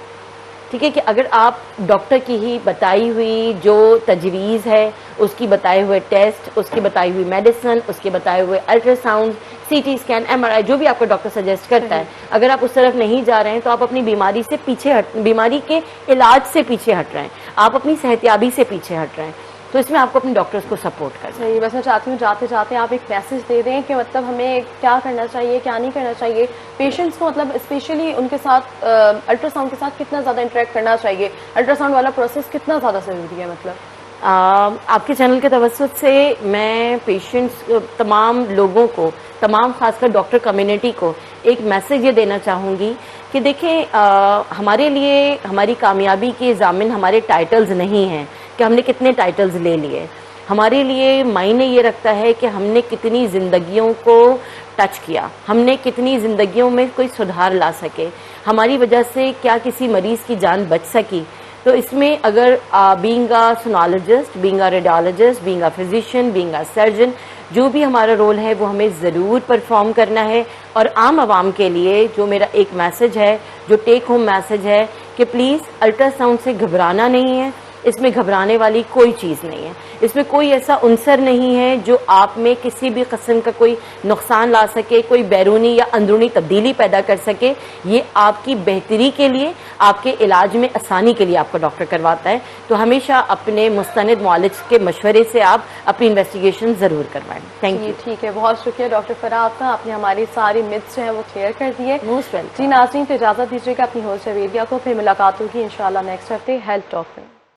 ठीक है, कि अगर आप डॉक्टर की ही बताई हुई जो तजवीज़ है, उसकी बताए हुए टेस्ट, उसकी बताई हुई मेडिसिन, उसके बताए हुए अल्ट्रासाउंड, सीटी स्कैन, एमआरआई, जो भी आपका डॉक्टर सजेस्ट करता है, अगर आप उस तरफ नहीं जा रहे हैं, तो आप अपनी बीमारी से पीछे बीमारी के इलाज से पीछे हट रहे हैं, आप अपनी सेहतियाबी से पीछे हट रहे हैं। तो इसमें आपको अपने डॉक्टर्स को सपोर्ट करना है। सही, बस मैं चाहती हूँ जाते जाते आप एक मैसेज दे दें कि मतलब हमें क्या करना चाहिए, क्या नहीं करना चाहिए, पेशेंट्स को मतलब स्पेशली उनके साथ अल्ट्रासाउंड के साथ कितना ज़्यादा इंटरेक्ट करना चाहिए, अल्ट्रासाउंड वाला प्रोसेस कितना ज़्यादा ज़रूरी है। मतलब आपके चैनल के तवज्जुह से मैं पेशेंट्स, तमाम लोगों को, तमाम खासकर डॉक्टर कम्युनिटी को एक मैसेज ये देना चाहूँगी कि देखें, हमारे लिए हमारी कामयाबी के ज़ामिन हमारे टाइटल्स नहीं हैं कि हमने कितने टाइटल्स ले लिए। हमारे लिए मायने ये रखता है कि हमने कितनी ज़िंदगियों को टच किया, हमने कितनी ज़िंदगियों में कोई सुधार ला सके, हमारी वजह से क्या किसी मरीज़ की जान बच सकी। तो इसमें अगर being a sonologist, being a radiologist, being a physician, being a surgeon, जो भी हमारा रोल है वो हमें ज़रूर परफॉर्म करना है। और आम आवाम के लिए जो मेरा एक मैसेज है, जो टेक होम मैसेज है, कि प्लीज़ अल्ट्रासाउंड से घबराना नहीं है, इसमें घबराने वाली कोई चीज़ नहीं है। इसमें कोई ऐसा उनसर नहीं है जो आप में किसी भी किस्म का कोई नुकसान ला सके, कोई बैरूनी या अंदरूनी तब्दीली पैदा कर सके। ये आपकी बेहतरी के लिए, आपके इलाज में आसानी के लिए आपको डॉक्टर करवाता है। तो हमेशा अपने मुस्तनिद मुआलिज के मशवरे से आप अपनी इन्वेस्टिगेशन ज़रूर करवाएं। Thank you. ठीक है, बहुत शुक्रिया डॉक्टर फराह आपका, आपने हमारी सारी मिथ्स जो है वो क्लियर कर दी है। Most welcome. जी नाज़रीन, तो इजाज़त दीजिएगा अपनी होस्ट जवेरिया को, फिर मुलाकात होगी इंशाल्लाह नेक्स्ट हफ्ते हेल्थ टॉक में।